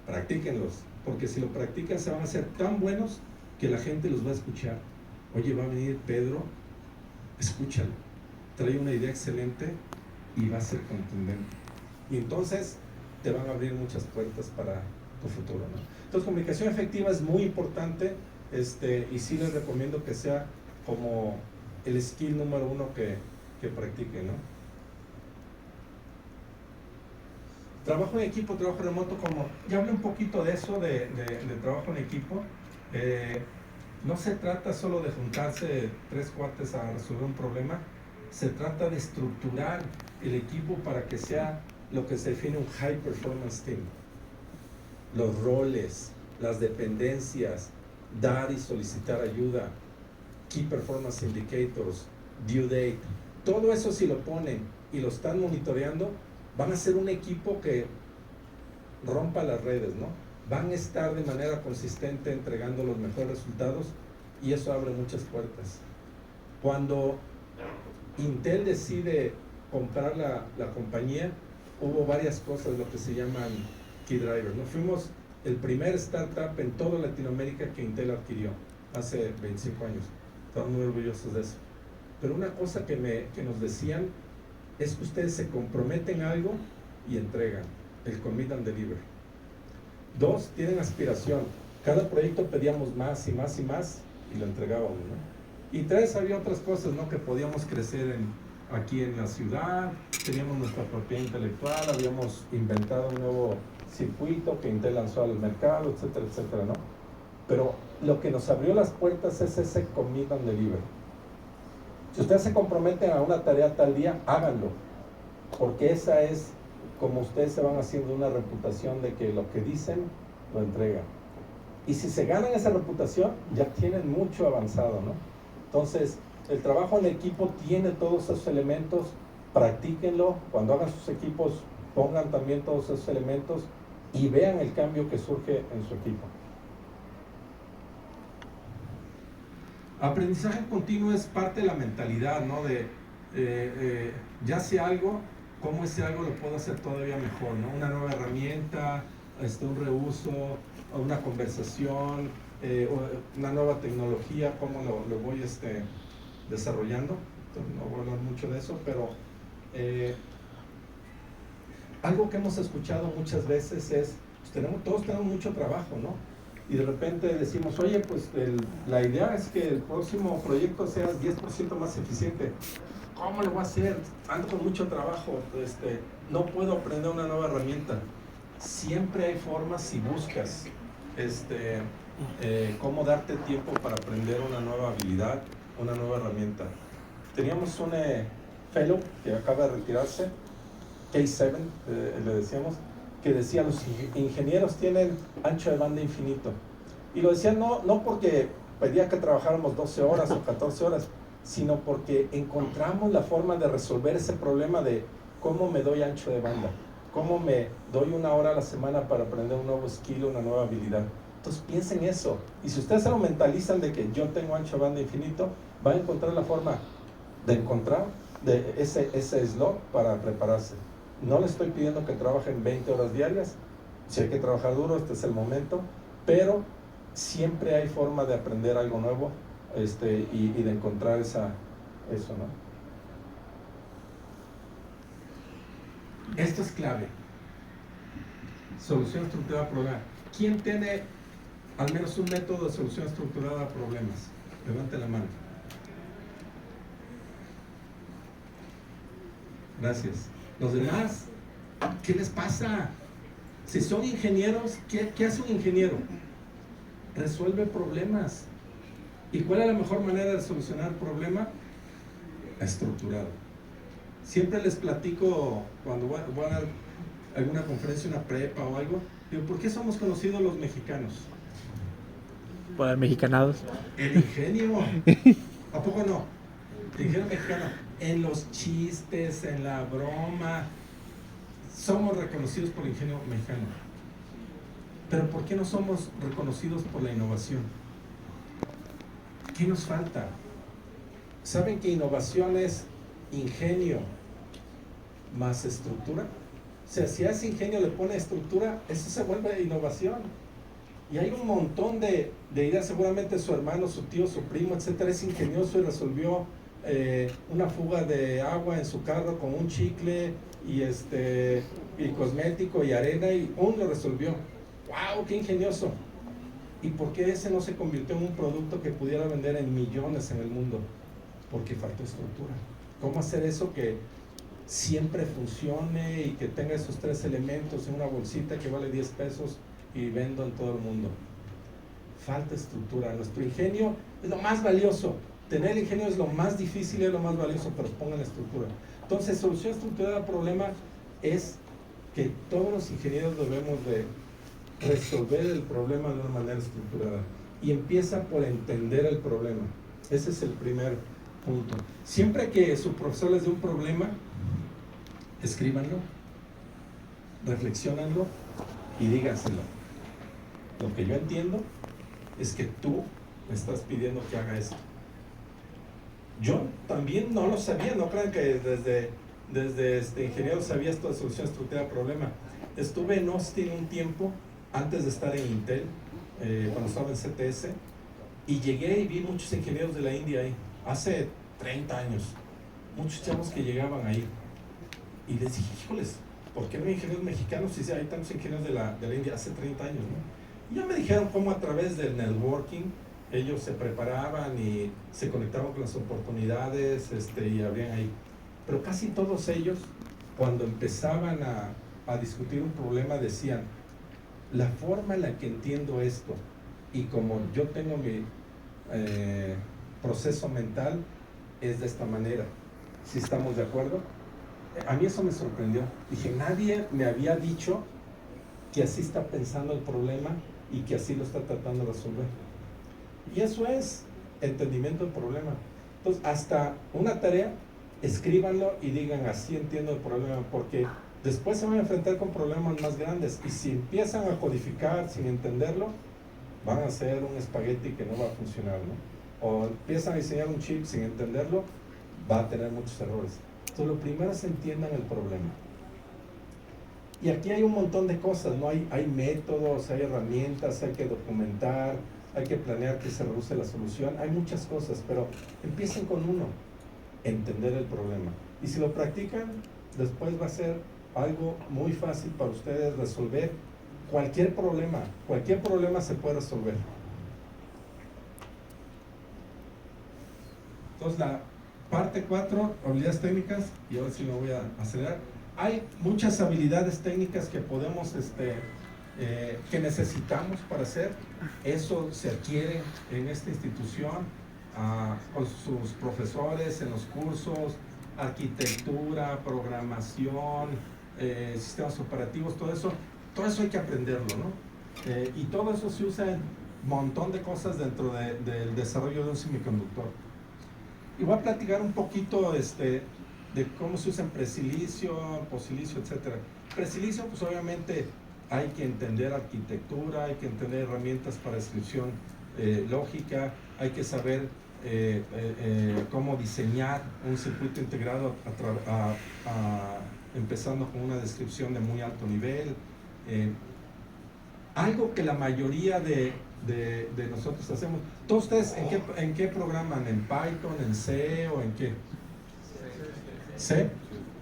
practíquenlos, porque si lo practican se van a hacer tan buenos que la gente los va a escuchar. Oye, va a venir Pedro, escúchalo, trae una idea excelente y va a ser contundente. Y entonces te van a abrir muchas puertas para tu futuro, ¿no? Entonces, comunicación efectiva es muy importante, y sí les recomiendo que sea como el skill número 1 que practiquen, ¿no? Trabajo en equipo, trabajo remoto, como ya hablé un poquito de eso, de trabajo en equipo. No se trata solo de juntarse 3 cuates a resolver un problema, se trata de estructurar el equipo para que sea lo que se define un high performance team. Los roles, las dependencias, dar y solicitar ayuda, key performance indicators, due date, todo eso si lo ponen y lo están monitoreando, van a ser un equipo que rompa las redes, ¿no? Van a estar de manera consistente entregando los mejores resultados y eso abre muchas puertas. Cuando Intel decide comprar la compañía, hubo varias cosas, lo que se llaman key drivers, ¿no? Fuimos el primer startup en toda Latinoamérica que Intel adquirió hace 25 años. Estamos muy orgullosos de eso. Pero una cosa que nos decían es que ustedes se comprometen a algo y entregan, el commit and deliver. Dos, tienen aspiración. Cada proyecto pedíamos más y más y más y lo entregábamos, ¿no? Y tres, había otras cosas, ¿no? Que podíamos crecer aquí en la ciudad, teníamos nuestra propiedad intelectual, habíamos inventado un nuevo circuito que Intel lanzó al mercado, etcétera, etcétera, ¿no? Pero lo que nos abrió las puertas es ese commit and deliver. Si ustedes se comprometen a una tarea tal día, háganlo, porque esa es como ustedes se van haciendo una reputación de que lo que dicen lo entregan. Y si se ganan esa reputación, ya tienen mucho avanzado, ¿no? Entonces, el trabajo en equipo tiene todos esos elementos, practíquenlo, cuando hagan sus equipos, pongan también todos esos elementos y vean el cambio que surge en su equipo. Aprendizaje continuo es parte de la mentalidad, ¿no? Ya sé algo, ¿cómo ese algo lo puedo hacer todavía mejor, ¿no? Una nueva herramienta, un reuso, una conversación, una nueva tecnología, ¿cómo lo voy desarrollando? Entonces, no voy a hablar mucho de eso, pero algo que hemos escuchado muchas veces es, pues todos tenemos mucho trabajo, ¿no? Y de repente decimos, oye, pues la idea es que el próximo proyecto sea 10% más eficiente. ¿Cómo lo voy a hacer? Ando con mucho trabajo, no puedo aprender una nueva herramienta. Siempre hay formas si buscas cómo darte tiempo para aprender una nueva habilidad, una nueva herramienta. Teníamos un fellow que acaba de retirarse, K7, le decíamos, que decía, los ingenieros tienen ancho de banda infinito. Y lo decían no porque pedía que trabajáramos 12 horas o 14 horas, sino porque encontramos la forma de resolver ese problema de cómo me doy ancho de banda, cómo me doy 1 hora a la semana para aprender un nuevo skill, una nueva habilidad. Entonces piensen eso, y si ustedes se lo mentalizan de que yo tengo ancho de banda infinito, van a encontrar la forma de encontrar ese slot para prepararse. No les estoy pidiendo que trabajen 20 horas diarias, si hay que trabajar duro, este es el momento, pero siempre hay forma de aprender algo nuevo y de encontrar eso, ¿no? Esto es clave. Solución estructurada a problemas. ¿Quién tiene al menos un método de solución estructurada a problemas? Levante la mano. Gracias. Los demás, ¿qué les pasa? Si son ingenieros, ¿qué hace un ingeniero? Resuelve problemas. ¿Y cuál es la mejor manera de solucionar problema? Estructurado. Siempre les platico cuando voy a dar alguna conferencia, una prepa o algo, digo, ¿por qué somos conocidos los mexicanos? Por mexicanados. El ingenio. ¿A poco no? El ingenio mexicano. En los chistes, en la broma, somos reconocidos por el ingenio mexicano. Pero ¿por qué no somos reconocidos por la innovación? ¿Qué nos falta? ¿Saben que innovación es ingenio más estructura? O sea, si a ese ingenio le pone estructura, eso se vuelve innovación. Y hay un montón de ideas, seguramente su hermano, su tío, su primo, etcétera, es ingenioso y resolvió una fuga de agua en su carro con un chicle y cosmético y arena y lo resolvió. ¡Wow! ¡Qué ingenioso! ¿Y por qué ese no se convirtió en un producto que pudiera vender en millones en el mundo? Porque faltó estructura. ¿Cómo hacer eso que siempre funcione y que tenga esos 3 elementos en una bolsita que vale 10 pesos y vendo en todo el mundo? Falta estructura. Nuestro ingenio es lo más valioso. Tener el ingenio es lo más difícil y es lo más valioso, pero pongan la estructura. Entonces, solución estructurada al problema es que todos los ingenieros debemos de resolver el problema de una manera estructurada. Y empieza por entender el problema. Ese es el primer punto. Siempre que su profesor les dé un problema, escríbanlo, reflexionanlo y díganselo. Lo que yo entiendo es que tú me estás pidiendo que haga esto. Yo también no lo sabía, no crean que desde ingeniero sabía esto de solución estructurada al problema. Estuve en Austin un tiempo antes de estar en Intel, cuando estaba en CTS, y llegué y vi muchos ingenieros de la India ahí, hace 30 años, muchos chavos que llegaban ahí, y les dije, híjoles, ¿por qué no hay ingenieros mexicanos si hay tantos ingenieros de la India hace 30 años, ¿no? Y ya me dijeron cómo a través del networking ellos se preparaban y se conectaban con las oportunidades y abrían ahí. Pero casi todos ellos, cuando empezaban a discutir un problema, decían, la forma en la que entiendo esto y como yo tengo mi proceso mental es de esta manera. ¿Sí estamos de acuerdo? A mí eso me sorprendió. Dije, nadie me había dicho que así está pensando el problema y que así lo está tratando de resolver. Y eso es entendimiento del problema. Entonces, hasta una tarea, escríbanlo y digan, así entiendo el problema, porque después se van a enfrentar con problemas más grandes. Y si empiezan a codificar sin entenderlo, van a hacer un espagueti que no va a funcionar, ¿no? O empiezan a diseñar un chip sin entenderlo, va a tener muchos errores. Entonces, lo primero es entiendan el problema. Y aquí hay un montón de cosas, ¿no? Hay métodos, hay herramientas, hay que documentar, hay que planear que se reduce la solución, hay muchas cosas, pero empiecen con uno, entender el problema. Y si lo practican, después va a ser algo muy fácil para ustedes resolver cualquier problema se puede resolver. Entonces la parte 4, habilidades técnicas, y ahora sí me voy a acelerar. Hay muchas habilidades técnicas que podemos, que necesitamos para hacer. Eso se adquiere en esta institución, con sus profesores, en los cursos, arquitectura, programación, sistemas operativos, todo eso hay que aprenderlo, ¿no? Y todo eso se usa en un montón de cosas dentro del desarrollo de un semiconductor. Y voy a platicar un poquito de cómo se usa en presilicio, posilicio, etc. Presilicio, pues obviamente hay que entender arquitectura, hay que entender herramientas para descripción lógica, hay que saber cómo diseñar un circuito integrado empezando con una descripción de muy alto nivel. Algo que la mayoría de nosotros hacemos. ¿Todos ustedes en qué programan? ¿En Python, en C o en qué? ¿C?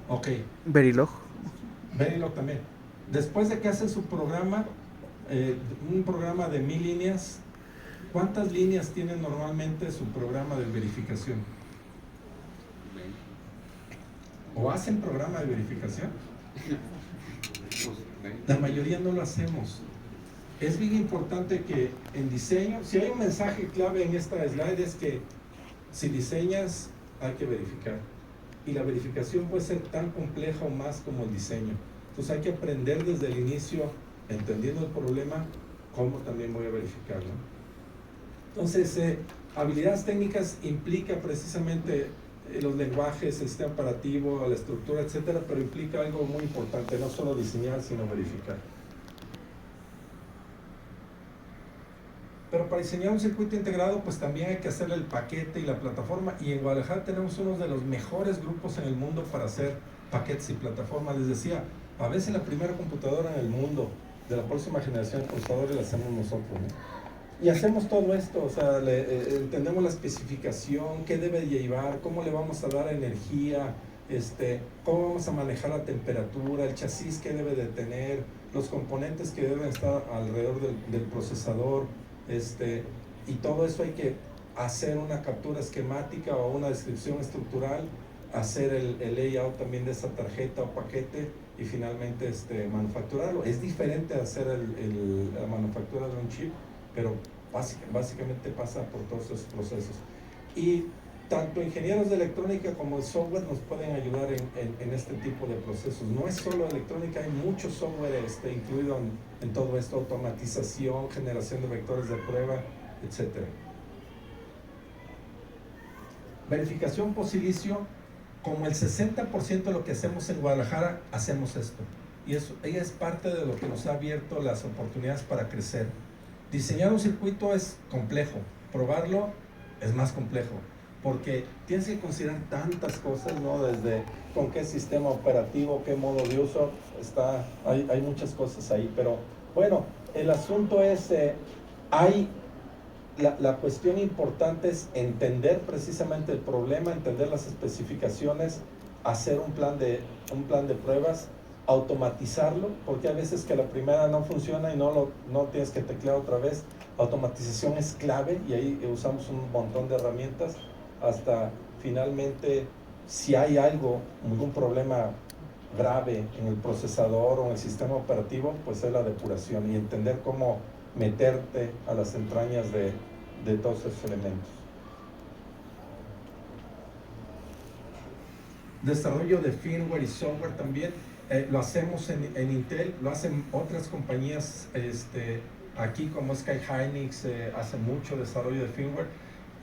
Ok. Verilog. Verilog también. Después de que hacen su programa, un programa de 1000 líneas, ¿cuántas líneas tiene normalmente su programa de verificación? ¿O hacen programa de verificación? La mayoría no lo hacemos. Es bien importante que en diseño, si hay un mensaje clave en esta slide, es que si diseñas hay que verificar. Y la verificación puede ser tan compleja o más como el diseño. Entonces hay que aprender desde el inicio, entendiendo el problema, cómo también voy a verificarlo. Entonces, habilidades técnicas implica precisamente los lenguajes, el sistema operativo, la estructura, etcétera, pero implica algo muy importante, no solo diseñar, sino verificar. Pero para diseñar un circuito integrado, pues también hay que hacerle el paquete y la plataforma, y en Guadalajara tenemos uno de los mejores grupos en el mundo para hacer paquetes y plataformas. Les decía, a veces la primera computadora en el mundo de la próxima generación de procesadores la hacemos nosotros, ¿no? Y hacemos todo esto, o sea, entendemos la especificación, qué debe llevar, cómo le vamos a dar energía, cómo vamos a manejar la temperatura, el chasis que debe de tener, los componentes que deben estar alrededor del procesador, y todo eso hay que hacer una captura esquemática o una descripción estructural, hacer el layout también de esa tarjeta o paquete y finalmente manufacturarlo. Es diferente a hacer la manufactura de un chip, pero básicamente pasa por todos esos procesos. Y tanto ingenieros de electrónica como de software nos pueden ayudar en este tipo de procesos. No es solo electrónica, hay mucho software incluido en todo esto, automatización, generación de vectores de prueba, etc. Verificación posilicio, como el 60% de lo que hacemos en Guadalajara, hacemos esto. Y ella es parte de lo que nos ha abierto las oportunidades para crecer. Diseñar un circuito es complejo, probarlo es más complejo, porque tienes que considerar tantas cosas, ¿no? Desde con qué sistema operativo, qué modo de uso, hay muchas cosas ahí, pero bueno, el asunto es, la cuestión importante es entender precisamente el problema, entender las especificaciones, hacer un plan de pruebas automatizarlo, porque hay veces que la primera no funciona y no tienes que teclear otra vez. Automatización es clave y ahí usamos un montón de herramientas hasta finalmente, si hay algún problema grave en el procesador o en el sistema operativo, pues es la depuración y entender cómo meterte a las entrañas de todos esos elementos. Desarrollo de firmware y software también lo hacemos en Intel, lo hacen otras compañías aquí como Sky Hynix, hace mucho desarrollo de firmware,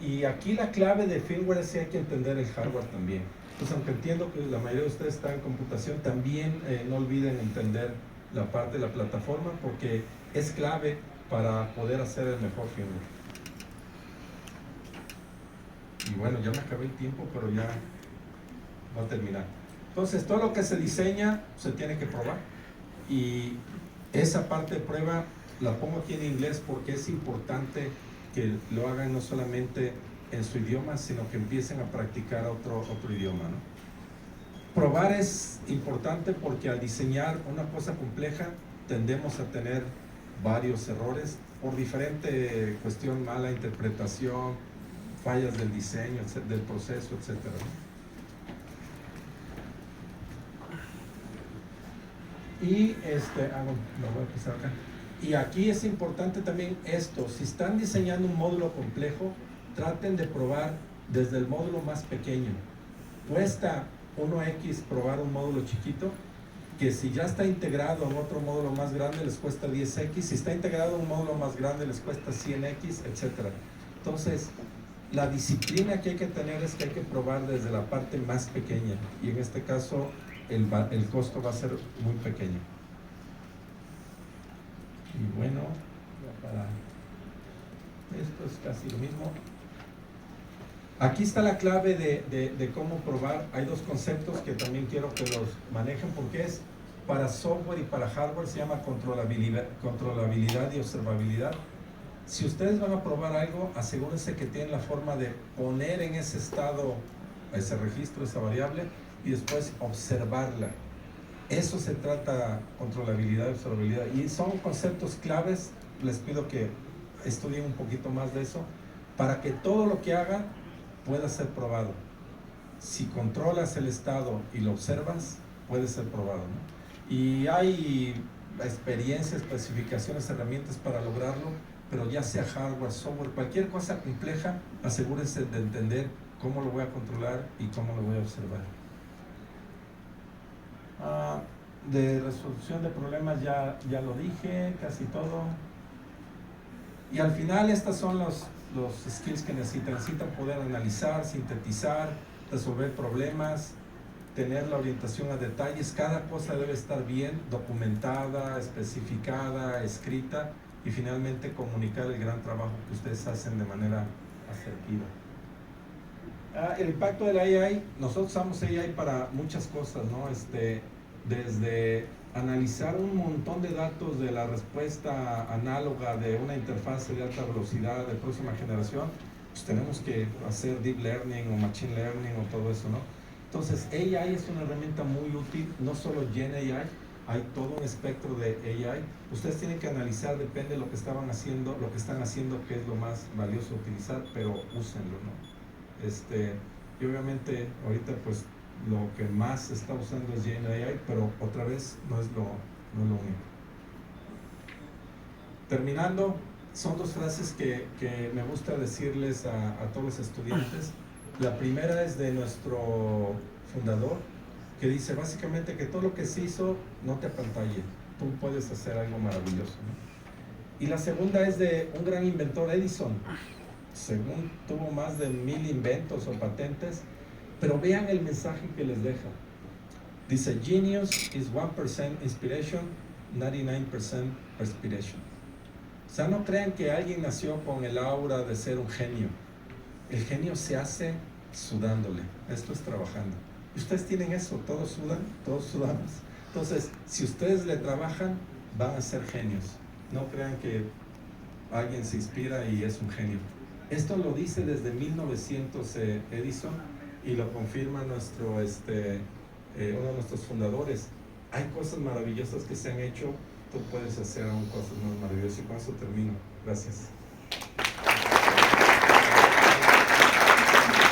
y aquí la clave de firmware es que hay que entender el hardware también. Entonces, aunque entiendo que la mayoría de ustedes están en computación, también no olviden entender la parte de la plataforma, porque es clave para poder hacer el mejor firmware. Y bueno, ya me acabé el tiempo, pero ya va a terminar. Entonces, todo lo que se diseña se tiene que probar, y esa parte de prueba la pongo aquí en inglés porque es importante que lo hagan no solamente en su idioma, sino que empiecen a practicar otro idioma, ¿no? Probar es importante porque al diseñar una cosa compleja tendemos a tener varios errores por diferente cuestión, mala interpretación, fallas del diseño, del proceso, etcétera, ¿no? Y lo voy a empezar acá. Y aquí es importante también esto: si están diseñando un módulo complejo, traten de probar desde el módulo más pequeño. Cuesta 1x probar un módulo chiquito, que si ya está integrado en otro módulo más grande les cuesta 10x, si está integrado en un módulo más grande les cuesta 100x, etc. Entonces, la disciplina que hay que tener es que hay que probar desde la parte más pequeña, y en este caso el costo va a ser muy pequeño. Y bueno, para esto es casi lo mismo. Aquí está la clave de cómo probar. Hay dos conceptos que también quiero que los manejen, porque es para software y para hardware. Se llama controlabilidad y observabilidad. Si ustedes van a probar algo, asegúrense que tienen la forma de poner en ese estado ese registro, esa variable, y después observarla. Eso se trata, controlabilidad y observabilidad, y son conceptos claves. Les pido que estudien un poquito más de eso para que todo lo que hagan pueda ser probado. Si controlas el estado y lo observas, puede ser probado, ¿no? Y hay experiencias, especificaciones, herramientas para lograrlo, pero ya sea hardware, software, cualquier cosa compleja, asegúrense de entender cómo lo voy a controlar y cómo lo voy a observar. De resolución de problemas ya lo dije, casi todo. Y al final estas son los skills que necesitan poder analizar, sintetizar, resolver problemas, tener la orientación a detalles. Cada cosa debe estar bien documentada, especificada, escrita, y finalmente comunicar el gran trabajo que ustedes hacen de manera asertiva. El impacto de la AI. Nosotros usamos AI para muchas cosas, ¿no? Desde analizar un montón de datos de la respuesta análoga de una interfase de alta velocidad de próxima generación, pues tenemos que hacer deep learning o machine learning o todo eso, ¿no? Entonces, AI es una herramienta muy útil, no solo Gen AI, hay todo un espectro de AI. Ustedes tienen que analizar, depende de lo que estaban haciendo, lo que están haciendo, qué es lo más valioso utilizar, pero úsenlo, ¿no? Y obviamente ahorita pues lo que más se está usando es Gen AI, pero otra vez no es lo único. Terminando, son dos frases que me gusta decirles a todos los estudiantes. La primera es de nuestro fundador, que dice básicamente que todo lo que se hizo no te apantalle, tú puedes hacer algo maravilloso, ¿no? Y la segunda es de un gran inventor, Edison. Según tuvo más de 1000 inventos o patentes, pero vean el mensaje que les deja. Dice: genius is 1% inspiration, 99% perspiration. O sea, no crean que alguien nació con el aura de ser un genio. El genio se hace sudándole. Esto es trabajando. Ustedes tienen eso, todos sudan, todos sudamos. Entonces, si ustedes le trabajan, van a ser genios. No crean que alguien se inspira y es un genio. Esto lo dice desde 1900 Edison, y lo confirma uno de nuestros fundadores. hay cosas maravillosas que se han hecho, tú puedes hacer aún cosas más maravillosas, y con eso termino. Gracias.